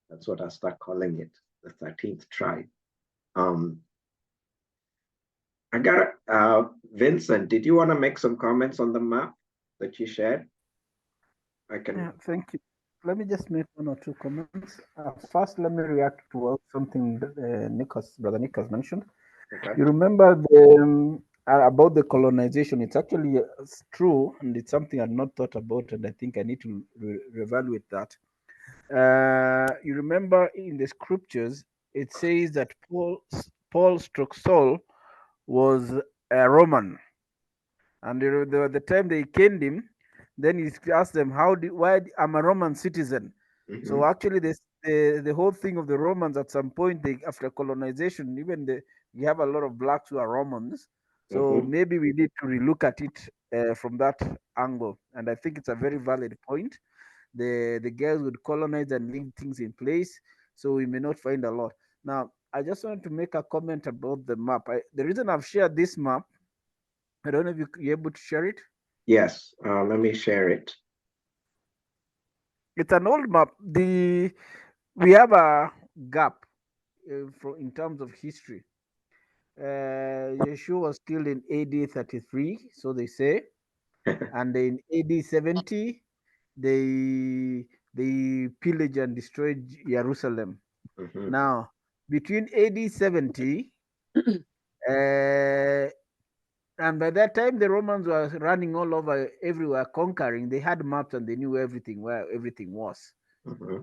That's what I start calling it, the 13th tribe. I got Vincent, did you want to make some comments on the map that you shared? I can. Yeah, thank you. Let me just make one or two comments. First, let me react to something Brother Nick has mentioned. Okay. You remember about the colonization. It's actually it's true, and it's something I'd not thought about, and I think I need to reevaluate that. You remember in the scriptures, it says that Paul stroke Saul was a Roman, and the time they canned him, then he asked them, I'm a Roman citizen. So actually, the whole thing of the Romans at some point, after colonization, even we have a lot of blacks who are Romans. So maybe we need to relook at it from that angle, and I think it's a very valid point. The girls would colonize and leave things in place, so we may not find a lot. Now, I just want to make a comment about the map. The reason I've shared this map, I don't know if you're able to share it. Yes, let me share it. It's an old map. We have a gap in terms of history. Yeshua was killed in AD 33, so they say, and in AD 70, they pillaged and destroyed Jerusalem. Now, between AD 70 and by that time, the Romans were running all over everywhere, conquering. They had maps and they knew everything, where everything was.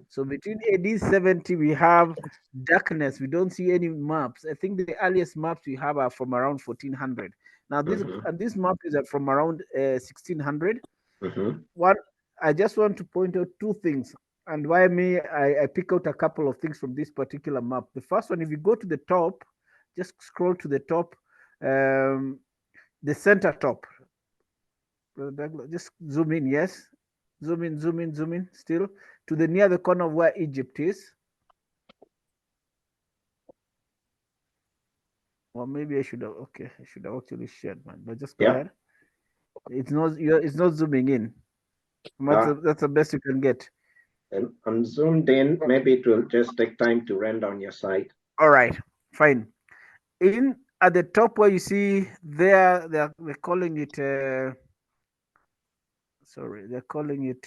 So between AD 70, we have darkness. We don't see any maps. I think the earliest maps we have are from around 1400. Now, this map is from around 1600. One, I just want to point out two things, and why I pick out a couple of things from this particular map. The first one, if you go to the top, just scroll to the top. The center top. Just zoom in, yes. Zoom in, zoom in, zoom in. Still to the near the corner of where Egypt is. Or maybe I should have. Okay, I should have actually shared mine. But just go ahead. It's not zooming in. That's the best you can get. I'm zoomed in. Maybe it will just take time to render on your side. All right, fine. In at the top where you see there, they're calling it. Sorry, they're calling it.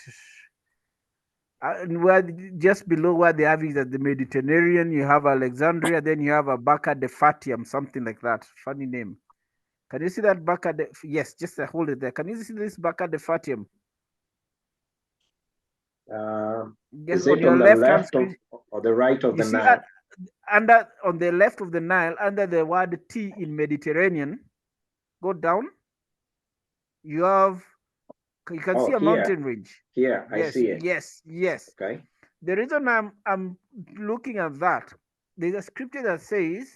And where just below where they have is at the Mediterranean, you have Alexandria, then you have a Baka de Fatium, something like that. Funny name. Can you see that Baka de? Yes, just hold it there. Can you see this Baka de Fatium? Is it on the left or the right of the Nile? On the left of the Nile, under the word T in Mediterranean, go down. You can see a mountain range. Here, I see it. Yes. Okay. The reason I'm looking at that, there's a scripture that says,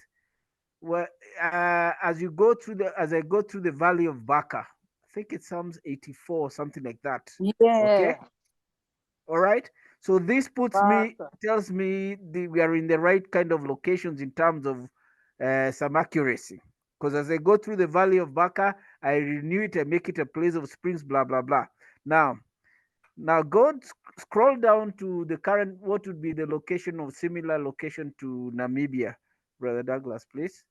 as I go through the valley of Baca, I think it's Psalms 84 or something like that. Yeah. Okay. All right. So this tells me we are in the right kind of locations in terms of some accuracy. Because as I go through the valley of Baca, I renew it and make it a place of springs, blah, blah, blah. Now go scroll down to the current, what would be the location of similar location to Namibia, Brother Douglas, please.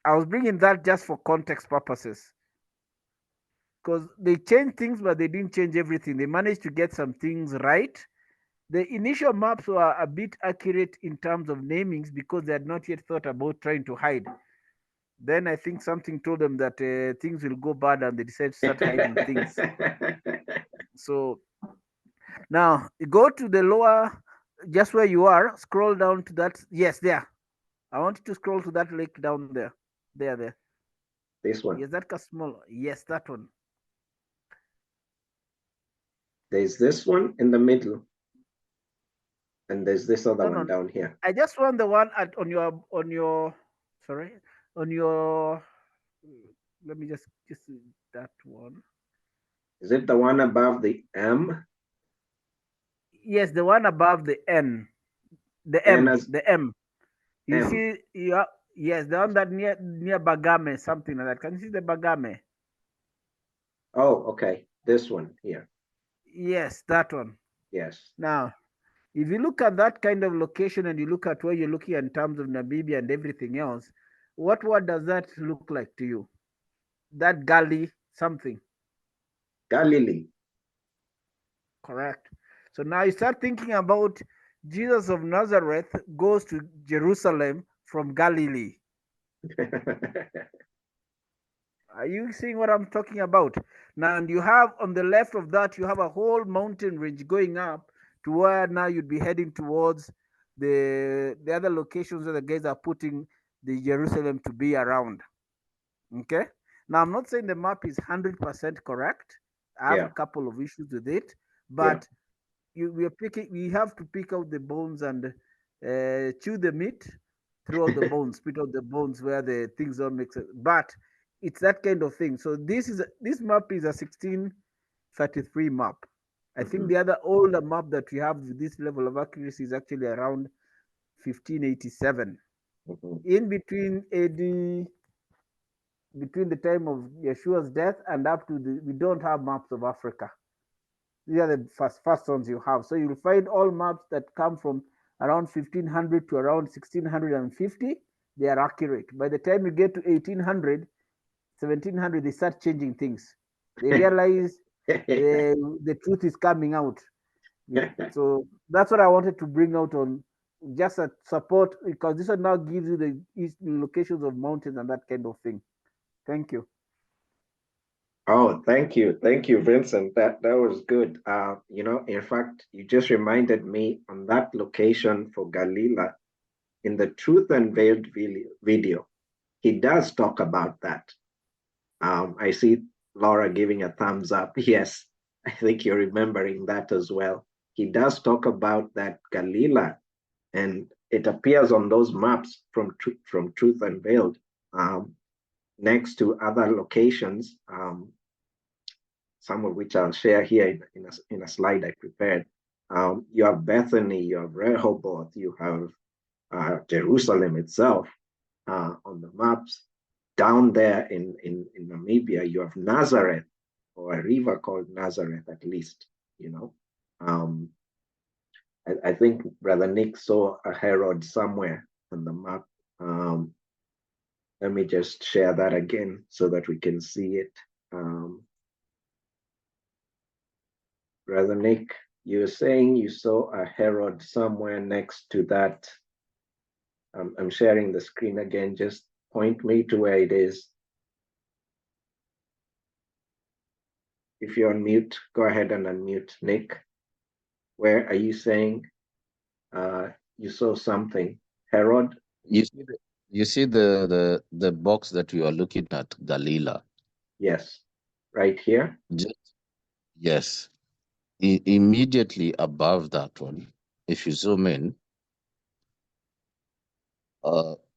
I was bringing that just for context purposes. Because they changed things, but they didn't change everything. They managed to get some things right. The initial maps were a bit accurate in terms of namings because they had not yet thought about trying to hide. Then I think something told them that things will go bad and they decided to start hiding things. So now you go to the lower, just where you are, scroll down to that. Yes, there. I want you to scroll to that lake down there. There. This one. Yes, that small. Yes, that one. There's this one in the middle. And there's this other one down here. I just want the one on your let me just that one. Is it the one above the M? Yes, the one above the N. The M. You see, yes, the one that near Bagame, something like that. Can you see the Bagame? Oh, okay. This one here. Yes, that one. Yes. Now, if you look at that kind of location and you look at where you're looking at in terms of Namibia and everything else, what word does that look like to you? That Gali something. Galilee. Correct. So now you start thinking about Jesus of Nazareth goes to Jerusalem from Galilee. Are you seeing what I'm talking about? Now, and you have on the left of that, you have a whole mountain range going up to where now you'd be heading towards the other locations where the guys are putting the Jerusalem to be around. Okay. Now, I'm not saying the map is 100% correct. I have Yeah. a couple of issues with it, Yeah. but we have to pick out the bones and chew the meat, throw out the bones, spit out the bones where the things don't make sense. But it's that kind of thing. So this map is a 1633 map. I think the other older map that we have with this level of accuracy is actually around 1587. In between AD, between the time of Yeshua's death and up to we don't have maps of Africa. These are the first ones you have. So you'll find all maps that come from around 1500 to around 1650. They are accurate. By the time you get to 1800, 1700, they start changing things. They realize the truth is coming out. So that's what I wanted to bring out on just a support, because this one now gives you the locations of mountains and that kind of thing. Thank you. Oh, thank you, Vincent. That was good. In fact, you just reminded me on that location for Galila in the Truth Unveiled video. He does talk about that. I see Laura giving a thumbs up. Yes, I think you're remembering that as well. He does talk about that Galila, and it appears on those maps from Truth Unveiled, next to other locations, some of which I'll share here in a slide I prepared. You have Bethany, you have Rehoboth, you have Jerusalem itself on the maps. Down there in Namibia, you have Nazareth, or a river called Nazareth, at least, I think Brother Nick saw a Herod somewhere on the map. Let me just share that again so that we can see it. Brother Nick, you're saying you saw a Herod somewhere next to that. I'm sharing the screen again. Just point me to where it is. If you're on mute, go ahead and unmute. Nick, where are you saying you saw something? Herod? You see the box that you are looking at, Galila? Yes. Right here? Yes. Immediately above that one, if you zoom in,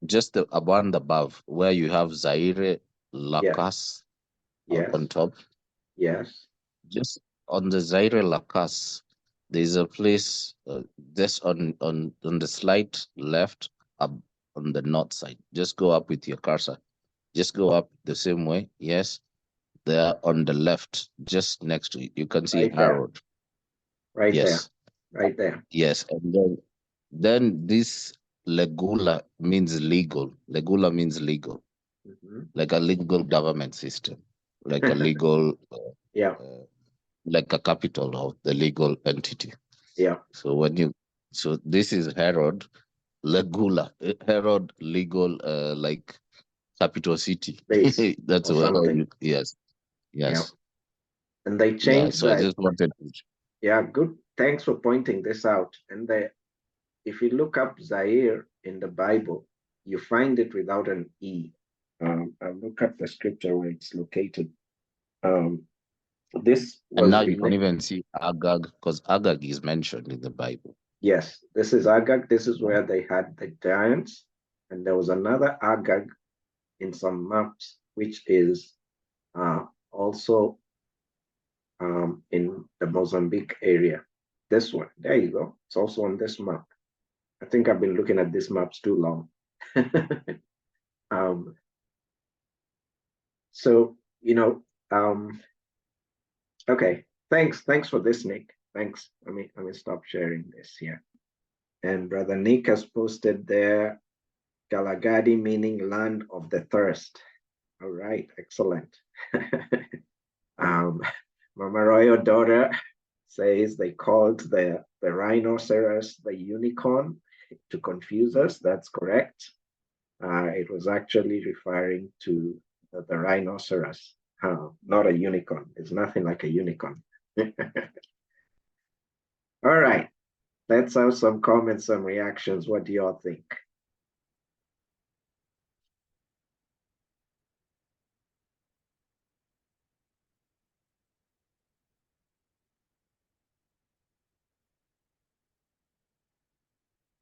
just the one above where you have Zaire Lakas on top. Yes. Just on the Zaire Lakas, there's a place just on the slight left up on the north side. Just go up with your cursor. Just go up the same way. Yes. There on the left, just next to it, you can see Right Harold. Right yes. there. Right there. Yes. And then this Legula means legal. Legula means legal. Like a legal government system, like a legal, like a capital of the legal entity. Yeah. So this is Herod Legula, Herod legal, like capital city. That's what. Yes. Yeah. And they changed so that. I just wanted to. Yeah, good. Thanks for pointing this out. And if you look up Zaire in the Bible, you find it without an E. I'll look up the scripture where it's located. This was and now you can even see Agag, because Agag is mentioned in the Bible. Yes, this is Agag. This is where they had the giants. And there was another Agag in some maps, which is also in the Mozambique area. This one, there you go. It's also on this map. I think I've been looking at these maps too long. So, okay. Thanks for this, Nick. Thanks. Let me stop sharing this here. And Brother Nick has posted there, Galagadi meaning land of the thirst. All right, excellent. Mama Royal daughter says they called the rhinoceros the unicorn to confuse us. That's correct. It was actually referring to the rhinoceros. Not a unicorn. It's nothing like a unicorn. All right. Let's have some comments, some reactions. What do y'all think?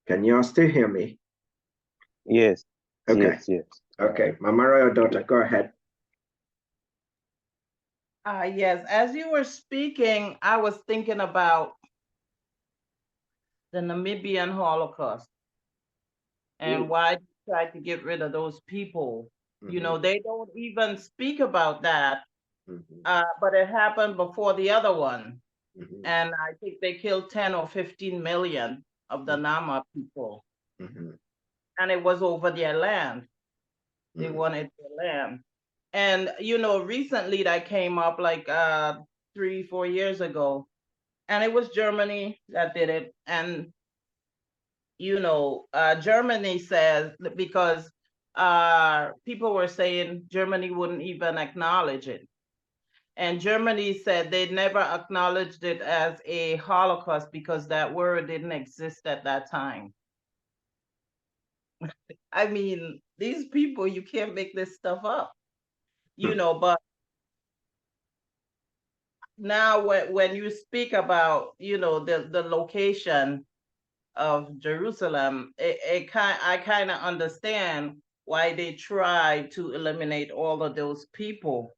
Can y'all still hear me? Yes. Okay. Yes. Okay. Mama Royal daughter, go ahead. Yes, as you were speaking, I was thinking about the Namibian Holocaust and why they tried to get rid of those people. You know, they don't even speak about that, but it happened before the other one. And I think they killed 10 or 15 million of the Nama people. And it was over their land. They wanted their land. And, you know, recently that came up like 3-4 years ago. And it was Germany that did it. And, you know, Germany says, because people were saying Germany wouldn't even acknowledge it. And Germany said they'd never acknowledged it as a Holocaust because that word didn't exist at that time. I mean, these people, you can't make this stuff up, you know, but now when you speak about, you know, the location of Jerusalem, I kind of understand why they try to eliminate all of those people.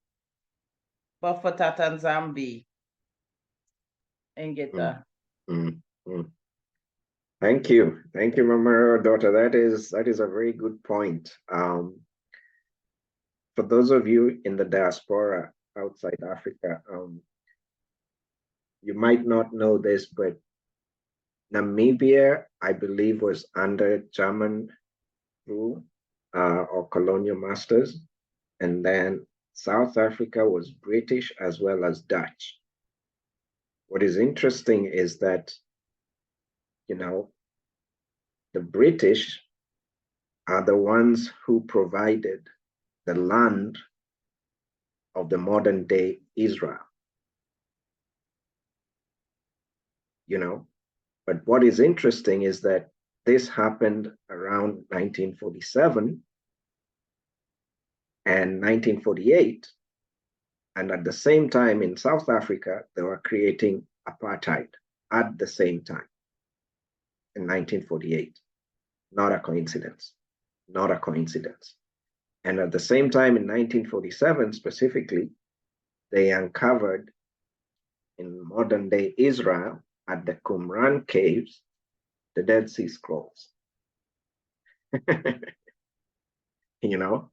But for Tatanzambi and get that. Thank you. Thank you, Mama daughter. That is a very good point. For those of you in the diaspora outside Africa, you might not know this, but Namibia, I believe, was under German rule or colonial masters. And then South Africa was British as well as Dutch. What is interesting is that, you know, the British are the ones who provided the land of the modern day Israel. You know, but what is interesting is that this happened around 1947 and 1948. And at the same time in South Africa, they were creating apartheid at the same time in 1948. Not a coincidence. Not a coincidence. And at the same time in 1947 specifically, they uncovered in modern day Israel at the Qumran caves, the Dead Sea Scrolls. You know,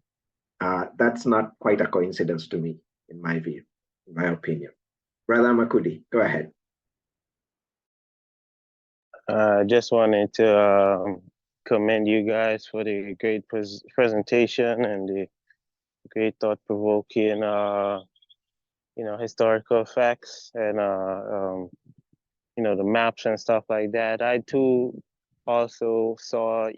that's not quite a coincidence to me, in my view, in my opinion. Brother Makudi, go ahead. Just wanted to commend you guys for the great presentation and the great thought-provoking, you know, historical facts and, you know, the maps and stuff like that. I too also saw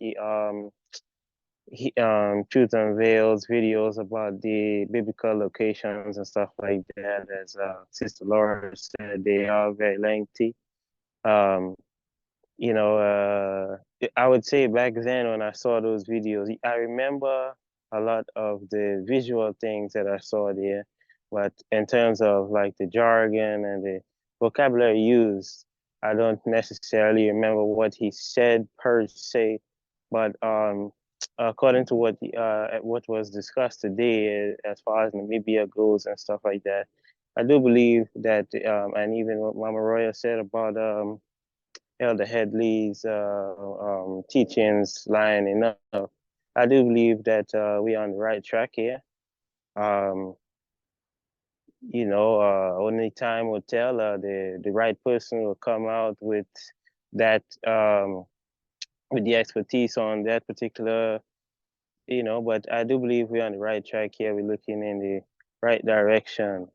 Truth Unveiled videos about the biblical locations and stuff like that. As Sister Laura said, they are very lengthy. You know, I would say back then when I saw those videos, I remember a lot of the visual things that I saw there, but in terms of like the jargon and the vocabulary used, I don't necessarily remember what he said per se, but according to what was discussed today, as far as Namibia goes and stuff like that, I do believe that, and even what Mama Roya said about Elder Headley's teachings line enough. I do believe that we're on the right track here. You know, only time will tell. The right person will come out with that, with the expertise on that particular, you know. But I do believe we're on the right track here. We're looking in the right direction.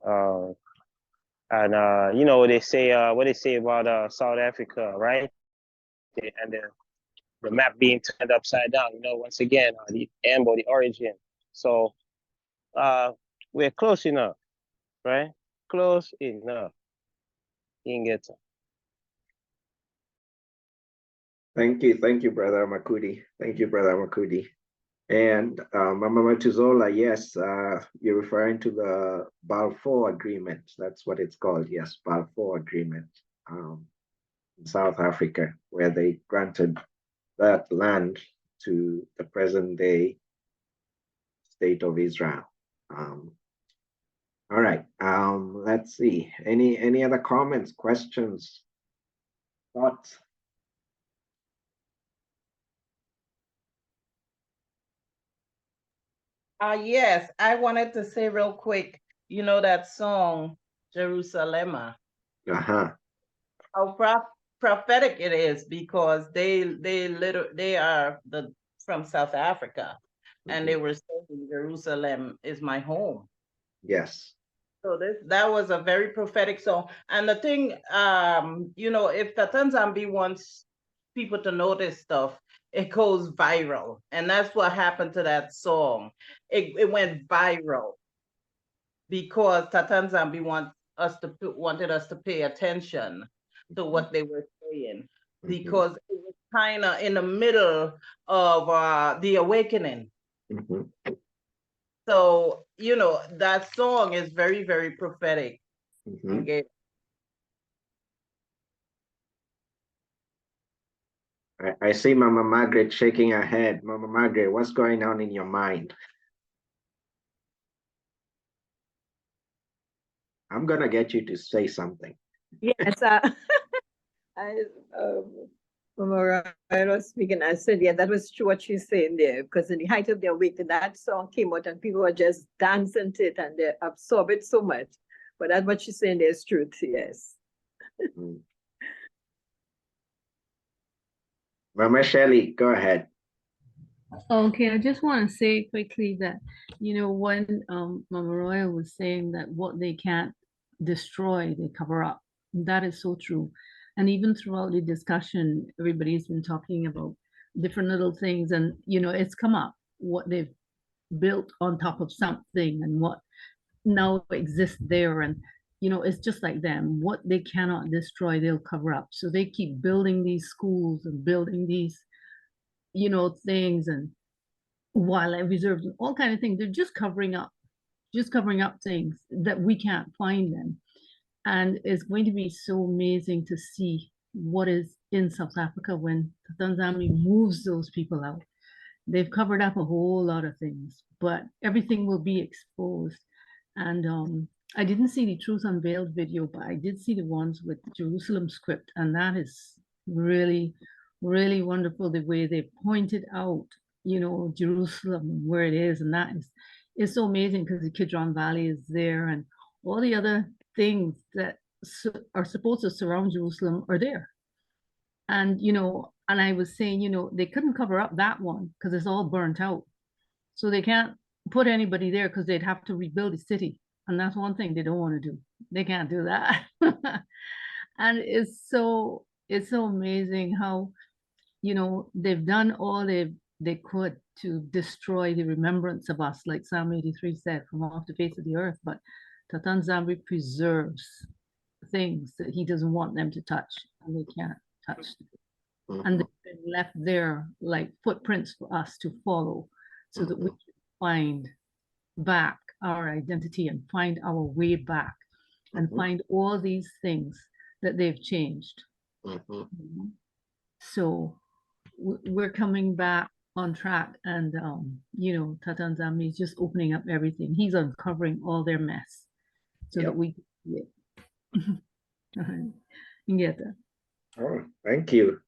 And you know what they say about South Africa, right? And the map being turned upside down, you know, once again, the amber, the origin. So we're close enough, right? Close enough. Ingeta. Thank you, Brother Makudi. Thank you, Brother Makudi. And Mama Matuzola, yes, you're referring to the Balfour Agreement. That's what it's called. Yes, Balfour Agreement in South Africa, where they granted that land to the present day state of Israel. All right, let's see. Any other comments, questions, thoughts? Yes, I wanted to say real quick, you know that song, Jerusalem. Uh-huh. How prophetic it is, because they are from South Africa, and they were saying Jerusalem is my home. Yes. So that was a very prophetic song. And the thing, you know, if Tatanzambi wants people to know this stuff, it goes viral. And that's what happened to that song. It went viral because Tatanzambi wanted us to pay attention to what they were saying, because it was kind of in the middle of the awakening. So, you know, that song is very, very prophetic. Okay. I see Mama Margaret shaking her head. Mama Margaret, what's going on in your mind? I'm gonna get you to say something. Yes, Mama Ryan was speaking. I said, yeah, that was true what she's saying there, because in the height of their awakening, that song came out and people were just dancing to it and they absorb it so much. But that's what she's saying there is truth, yes. Mama Shelley, go ahead. Okay, I just want to say quickly that, you know, when Mama Royal was saying that what they can't destroy, they cover up. That is so true. And even throughout the discussion, everybody's been talking about different little things, and, you know, it's come up what they've built on top of something and what now exists there. And, you know, it's just like them. What they cannot destroy, they'll cover up. So they keep building these schools and building these, you know, things, and wildlife reserves and all kind of things. They're just covering up things that we can't find them. And it's going to be so amazing to see what is in South Africa when Tanzania moves those people out. They've covered up a whole lot of things, but everything will be exposed. And I didn't see the Truth Unveiled video, but I did see the ones with Jerusalem script, and that is really, really wonderful, the way they pointed out, you know, Jerusalem, where it is. And that is so amazing, because the Kidron Valley is there, and all the other things that are supposed to surround Jerusalem are there. And, you know, and I was saying, you know, they couldn't cover up that one because it's all burnt out. So they can't put anybody there because they'd have to rebuild the city. And that's one thing they don't want to do. They can't do that. And it's so amazing how, you know, they've done all they could to destroy the remembrance of us, like Psalm 83 said, from off the face of the earth. But Tatanzambi preserves things that he doesn't want them to touch, and they can't touch them. And they've been left there like footprints for us to follow, so that we can find back our identity and find our way back, and find all these things that they've changed. So we're coming back on track, and you know, Tatanzambi is just opening up everything. He's uncovering all their mess so that we can get that. Oh, thank you.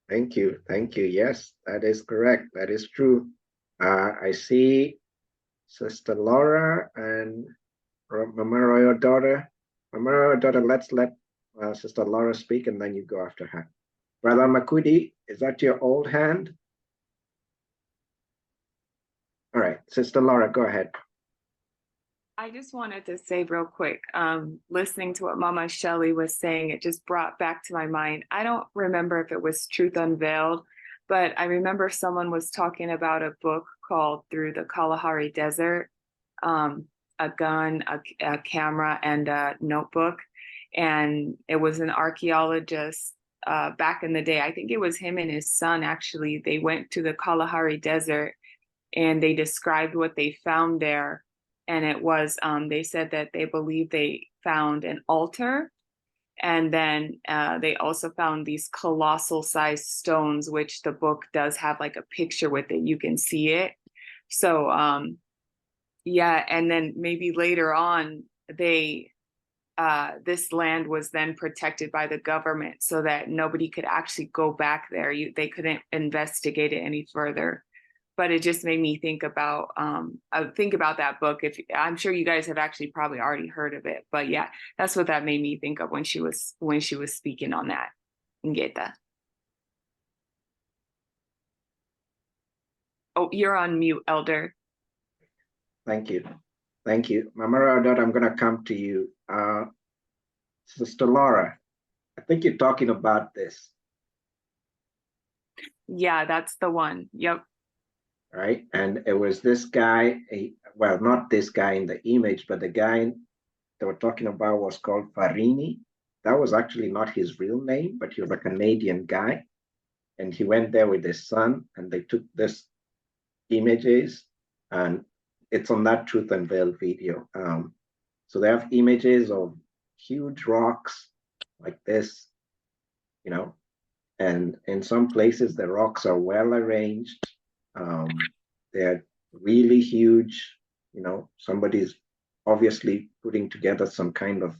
Yes, that is correct. That is true. I see Sister Laura and Mama Royal daughter. Mama Royal daughter, let's let Sister Laura speak, and then you go after her. Brother Makudi, is that your old hand? All right, Sister Laura, go ahead. I just wanted to say real quick, listening to what Mama Shelley was saying, it just brought back to my mind. I don't remember if it was Truth Unveiled, but I remember someone was talking about a book called Through the Kalahari Desert. a gun, a camera, and a notebook. And it was an archaeologist back in the day. I think it was him and his son, actually. They went to the Kalahari Desert and they described what they found there. And it was, they said that they believe they found an altar. And then they also found these colossal sized stones, which the book does have like a picture with it. You can see it. So, yeah. And then maybe later on, this land was then protected by the government so that nobody could actually go back there. They couldn't investigate it any further. But it just made me think about that book. If I'm sure you guys have actually probably already heard of it, but yeah, that's what that made me think of when she was speaking on that. Ngeta. Oh, you're on mute, Elder. Thank you. Thank you. Mama Raudot, I'm going to come to you. Sister Laura, I think you're talking about this. Yeah, that's the one. Yep. Right. And it was this guy, well, not this guy in the image, but the guy they were talking about was called Farini. That was actually not his real name, but he was a Canadian guy. And he went there with his son and they took this images, and it's on that Truth Unveiled video. So they have images of huge rocks like this, you know, and in some places the rocks are well arranged. They're really huge, you know, somebody's obviously putting together some kind of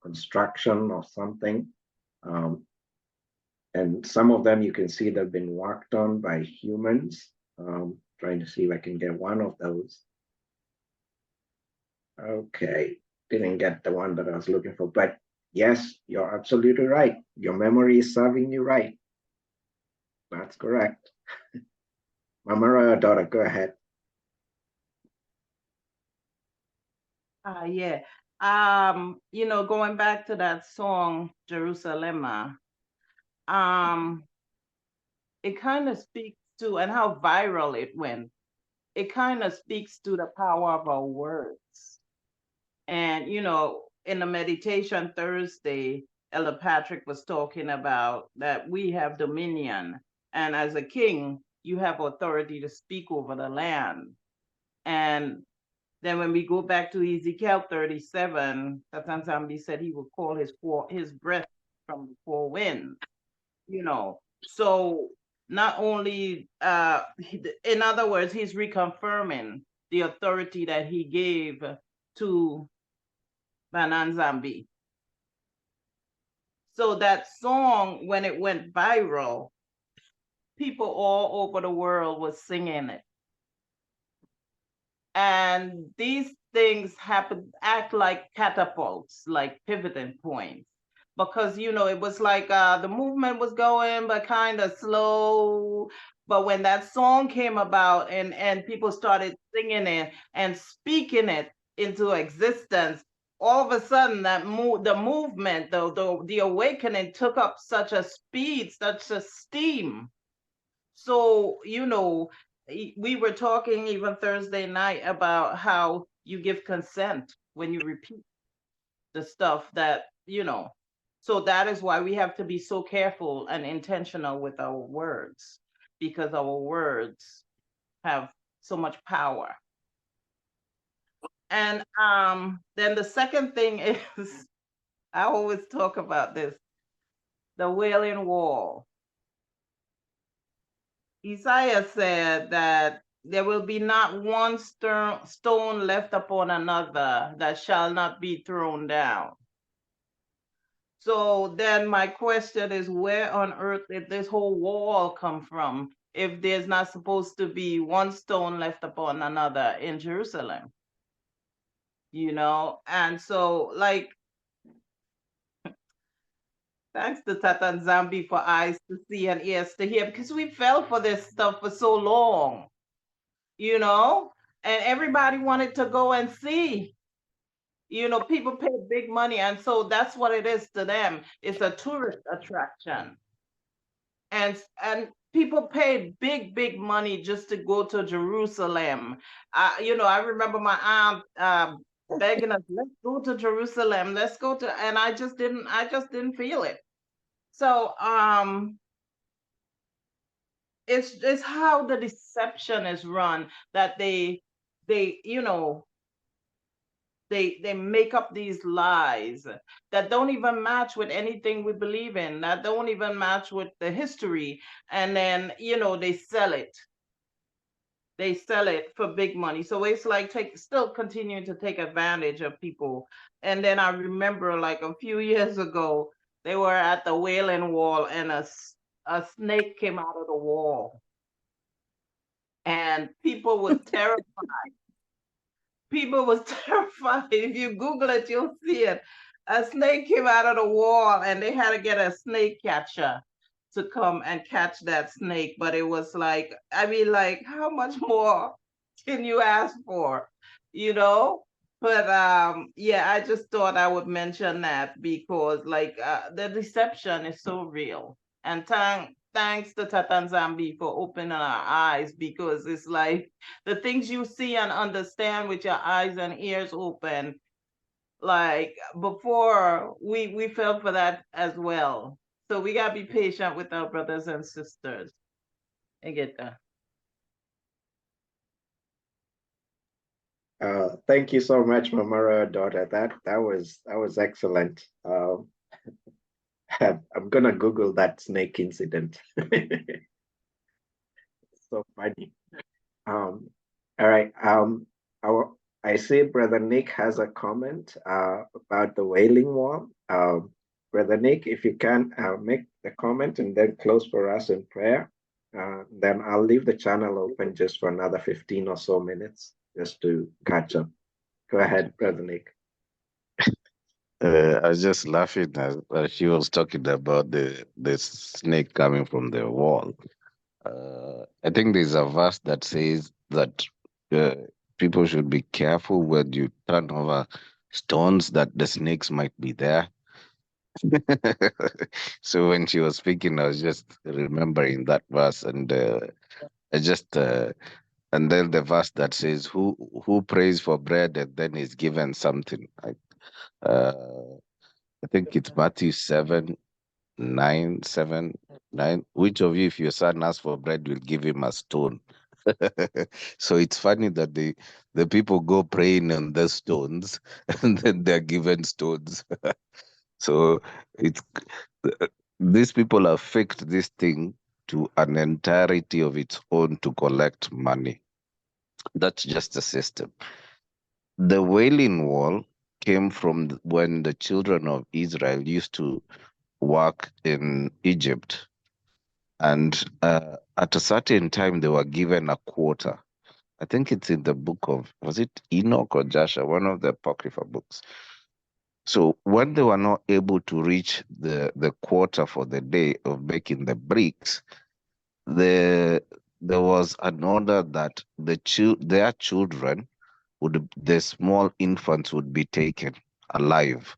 construction or something. And some of them you can see they've been worked on by humans. Trying to see if I can get one of those. Okay, didn't get the one that I was looking for, but yes, you're absolutely right. Your memory is serving you right. That's correct. Mama daughter, go ahead. Yeah. You know, going back to that song, Jerusalem, it kind of speaks to, and how viral it went, it kind of speaks to the power of our words. And, you know, in the meditation Thursday, Elder Patrick was talking about that we have dominion. And as a king, you have authority to speak over the land. And then when we go back to Ezekiel 37, Satan Zambi said he would call his breath from the four winds, you know. So not only, in other words, he's reconfirming the authority that he gave to Bananzambi. So that song, when it went viral, people all over the world was singing it. And these things act like catapults, like pivoting points. Because, you know, it was like the movement was going, but kind of slow. But when that song came about and people started singing it and speaking it into existence, all of a sudden that the movement, the awakening took up such a speed, such a steam. So, you know, we were talking even Thursday night about how you give consent when you repeat the stuff that, you know. So that is why we have to be so careful and intentional with our words, because our words have so much power. And then the second thing is, I always talk about this, the Wailing Wall. Isaiah said that there will be not one stone left upon another that shall not be thrown down. So then my question is, where on earth did this whole wall come from if there's not supposed to be one stone left upon another in Jerusalem? You know, and so, like, thanks to Tata Zambi for eyes to see and ears to hear, because we fell for this stuff for so long, you know, and everybody wanted to go and see. You know, people pay big money, and so that's what it is to them. It's a tourist attraction. and people paid big money just to go to Jerusalem. I remember my aunt begging us, let's go to Jerusalem, let's go to, and I just didn't feel it. So it's how the deception is run, that they they make up these lies that don't even match with anything we believe in, that don't even match with the history, and then they sell it. They sell it for big money. So it's like still continuing to take advantage of people. And then I remember like a few years ago, they were at the Wailing Wall, and a snake came out of the wall, and people was terrified. People was terrified. If you Google it, you'll see it. A snake came out of the wall, and they had to get a snake catcher to come and catch that snake. But it was like, I mean, like, how much more can you ask for? But yeah, I just thought I would mention that, because like the deception is so real. And thanks to Tatan Zambi for opening our eyes, because it's like the things you see and understand with your eyes and ears open, like before we fell for that as well. So we gotta be patient with our brothers and sisters and get that. Thank you so much, Mama daughter. That was excellent. I'm gonna Google that snake incident. So funny. All right. I see Brother Nick has a comment about the Wailing Wall. Brother Nick, if you can make the comment and then close for us in prayer, then I'll leave the channel open just for another 15 or so minutes just to catch up. Go ahead, Brother Nick. I was just laughing as she was talking about the snake coming from the wall. I think there's a verse that says that uh, people should be careful when you turn over stones, that the snakes might be there. So when she was speaking, I was just remembering that verse, and I just and then the verse that says, "Who prays for bread and then is given something." Uh, I think it's Matthew 7:9. Which of you, if your son asks for bread, will give him a stone? So it's funny that the people go praying on the stones, and then they're given stones. So it's these people have faked this thing to an entirety of its own to collect money. That's just a system. The Wailing Wall came from when the children of Israel used to work in Egypt, and at a certain time they were given a quota. I think it's in the book of, was it Enoch or Joshua, one of the apocryphal books. So when they were not able to reach the quota for the day of making the bricks, there was an order that their children the small infants would be taken alive,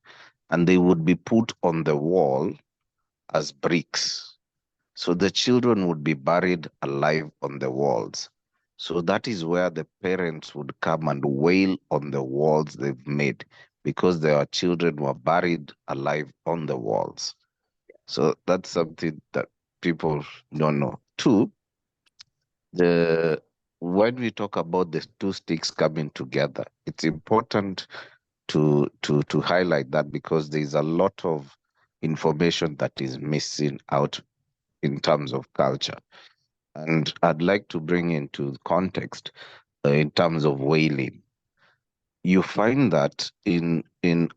and they would be put on the wall as bricks. So the children would be buried alive on the walls. So that is where the parents would come and wail on the walls they've made, because their children were buried alive on the walls. So that's something that people don't know. Two, when we talk about the two sticks coming together, it's important to highlight that, because there's a lot of information that is missing out in terms of culture. And I'd like to bring into context in terms of whaling. You find that in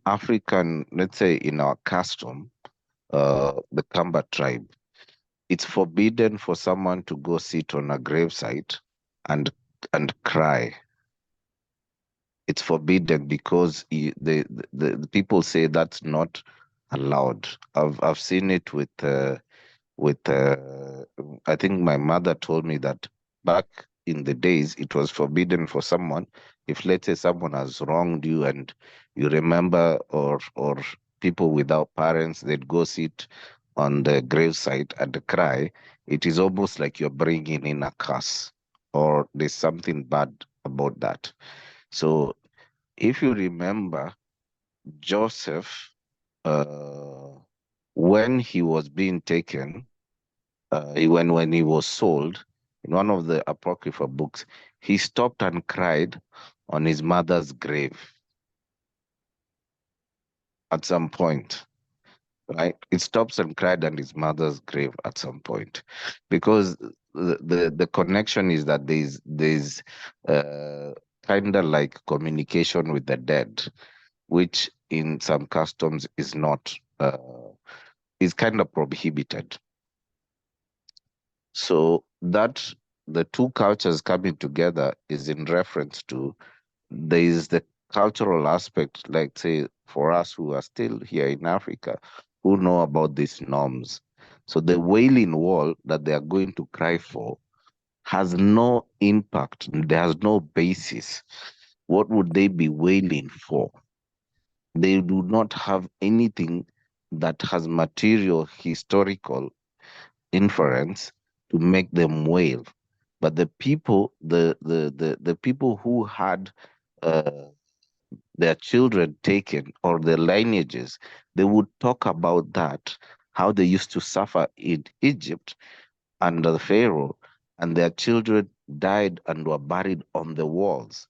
African, let's say in our custom, the Kamba tribe, it's forbidden for someone to go sit on a gravesite and cry. It's forbidden because the people say that's not allowed. I've seen it with I think my mother told me that back in the days it was forbidden for someone, if let's say someone has wronged you and you remember, or people without parents, they'd go sit on the gravesite and cry, it is almost like you're bringing in a curse, or there's something bad about that. So if you remember, Joseph, when he was being taken, when he was sold, in one of the apocryphal books, he stopped and cried on his mother's grave at some point. Right? It stops and cried on his mother's grave at some point, because the connection is that there's kind of like communication with the dead, which in some customs is not is kind of prohibited. So that the two cultures coming together is in reference to, there is the cultural aspect, like say for us who are still here in Africa, who know about these norms. So the Wailing Wall that they are going to cry for has no impact. There has no basis. What would they be wailing for? They do not have anything that has material historical inference to make them wail. But the people, the people who had their children taken, or their lineages, they would talk about that, how they used to suffer in Egypt under the Pharaoh, and their children died and were buried on the walls.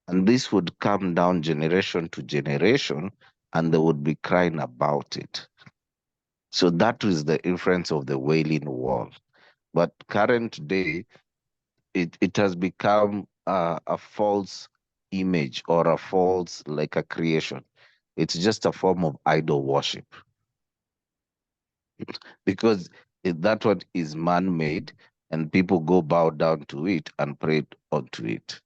And this would come down generation to generation, and they would be crying about it. So that is the inference of the Wailing Wall. But current day, it has become a false image, or a false, like a creation. It's just a form of idol worship, because that one is man-made, and people go bow down to it and pray unto it.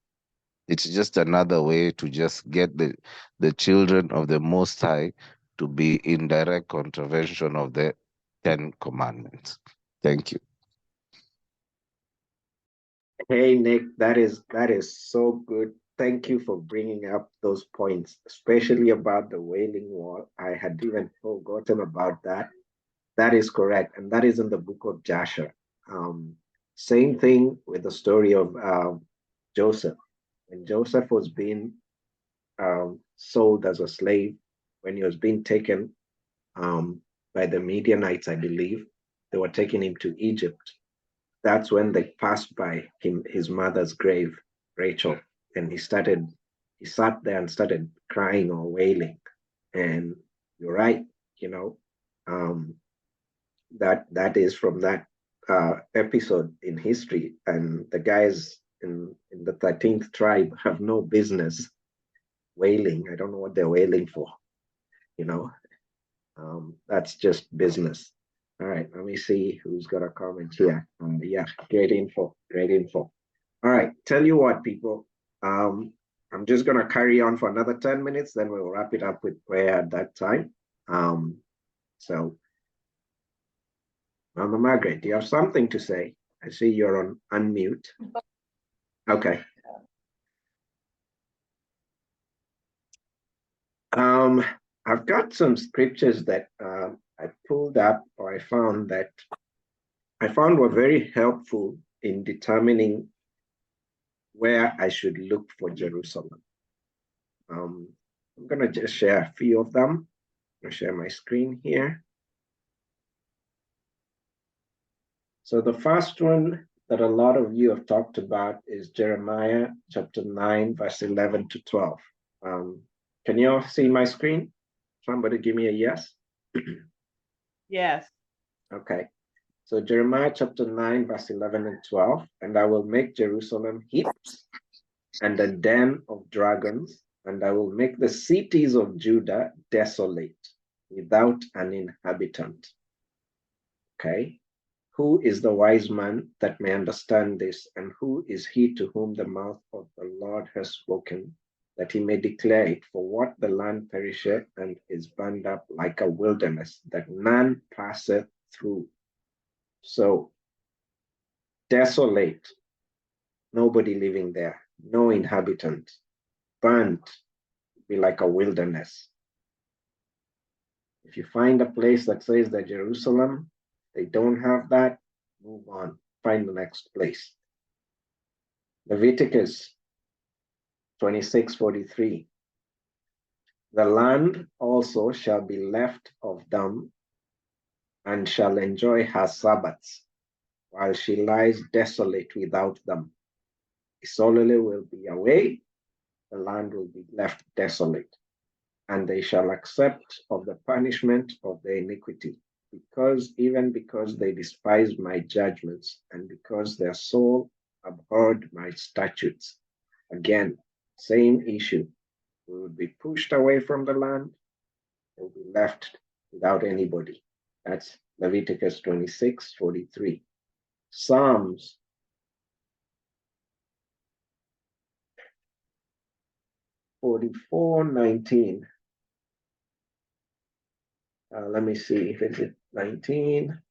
It's just another way to just get the children of the Most High to be in direct contravention of the Ten Commandments. Thank you. Hey, Nick, that is so good. Thank you for bringing up those points, especially about the Wailing Wall. I had even forgotten about that. That is correct, and that is in the book of Joshua. Same thing with the story of Joseph. When Joseph was being sold as a slave, when he was being taken by the Midianites, I believe, they were taking him to Egypt. That's when they passed by his mother's grave, Rachel, and he sat there and started crying or wailing. And you're right, you know, that is from that episode in history, and the guys in the 13th tribe have no business wailing. I don't know what they're wailing for, you know. That's just business. All right, let me see who's got a comment here. Yeah, great info, great info. All right, tell you what, people. I'm just gonna carry on for another 10 minutes, then we'll wrap it up with prayer at that time. So, Mama Margaret, do you have something to say? I see you're on unmute. Okay. I've got some scriptures that I pulled up, or I found were very helpful in determining where I should look for Jerusalem. I'm gonna just share a few of them. I'll share my screen here. So the first one that a lot of you have talked about is Jeremiah chapter 9, verse 11 to 12. Can you all see my screen? Somebody give me a yes. Yes. Okay. So Jeremiah chapter 9, verse 11 and 12. And I will make Jerusalem heaps and a den of dragons, and I will make the cities of Judah desolate, without an inhabitant. Okay. Who is the wise man that may understand this? And who is he to whom the mouth of the Lord has spoken, that he may declare it? For what the land perisheth and is burned up like a wilderness, that none passeth through. So, desolate, nobody living there, no inhabitant, burnt, be like a wilderness. If you find a place that says that Jerusalem, they don't have that, move on, find the next place. Leviticus 26:43. The land also shall be left of them, and shall enjoy her Sabbaths, while she lies desolate without them. Solely will be away, the land will be left desolate, and they shall accept of the punishment of their iniquity, because they despised my judgments, and because their soul abhorred my statutes. Again, same issue. We would be pushed away from the land, we'll be left without anybody. That's Leviticus 26:43. Psalms 44:19. Let me see if it's 19.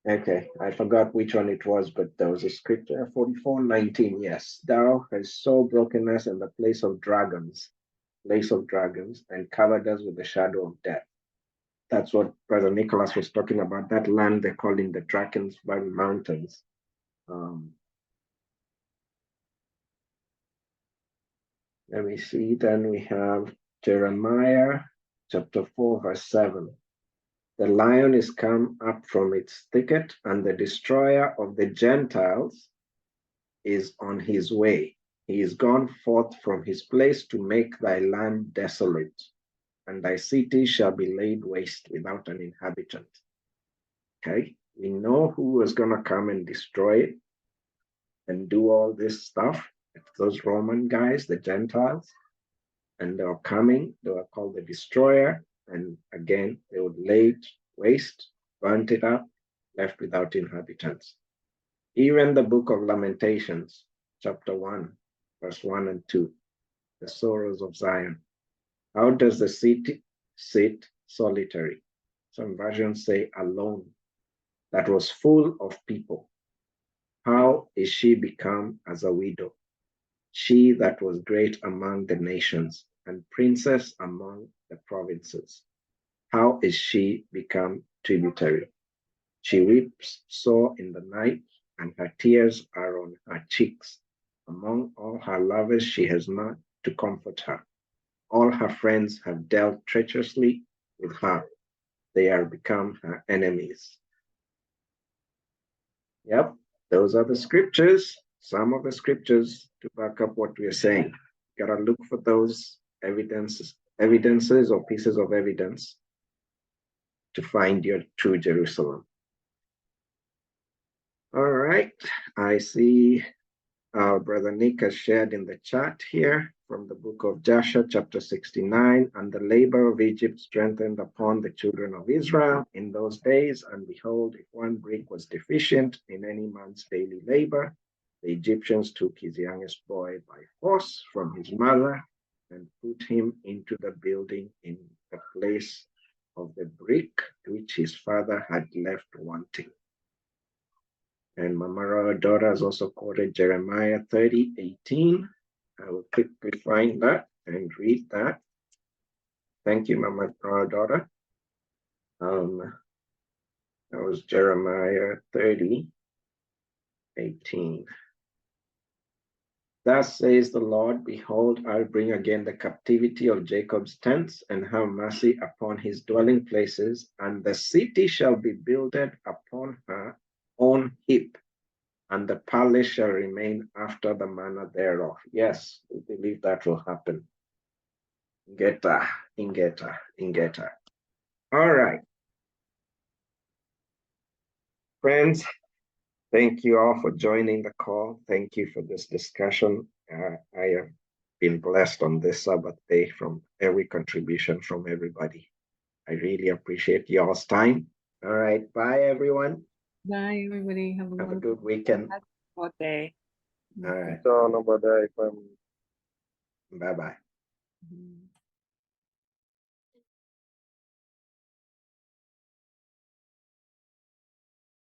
Okay, I forgot which one it was, but there was a scripture, 44:19. Yes, thou hast so brokenness in the place of dragons, and covered us with the shadow of death. That's what Brother Nicholas was talking about, that land they're calling the Drakensberg Mountains. Let me see, then we have Jeremiah chapter 4:7. The lion is come up from its thicket, and the destroyer of the Gentiles is on his way. He is gone forth from his place to make thy land desolate, and thy city shall be laid waste without an inhabitant. Okay, we know who is going to come and destroy it and do all this stuff. It's those Roman guys, the Gentiles, and they were coming. They were called the destroyer, and again, they would lay it waste, burnt it up, left without inhabitants. Even the book of Lamentations, chapter 1, verse 1 and 2, the sorrows of Zion. How does the city sit solitary? Some versions say alone, that was full of people. How is she become as a widow? She that was great among the nations and princess among the provinces. How is she become tributary? She weeps sore in the night, and her tears are on her cheeks. Among all her lovers, she has none to comfort her. All her friends have dealt treacherously with her. They are become her enemies. Yep, those are the scriptures, some of the scriptures to back up what we are saying. You gotta look for those evidences or pieces of evidence to find your true Jerusalem. All right, I see our brother Nick has shared in the chat here from the book of Joshua, chapter 69, and the labor of Egypt strengthened upon the children of Israel in those days. And behold, if one brick was deficient in any man's daily labor, the Egyptians took his youngest boy by force from his mother and put him into the building in the place of the brick which his father had left wanting. And Mama daughter has also quoted Jeremiah 30:18. I will quickly find that and read that. Thank you, Mama daughter. That was Jeremiah 30:18. Thus says the Lord, behold, I'll bring again the captivity of Jacob's tents and have mercy upon his dwelling places, and the city shall be builded upon her own heap, and the palace shall remain after the manner thereof. Yes, we believe that will happen. Ingeta. All right. Friends, thank you all for joining the call. Thank you for this discussion. I have been blessed on this Sabbath day from every contribution from everybody. I really appreciate y'all's time. All right. Bye, everyone. Bye, everybody. Have a good weekend. Good day. All right. So, no, but Bye-bye. Mhm.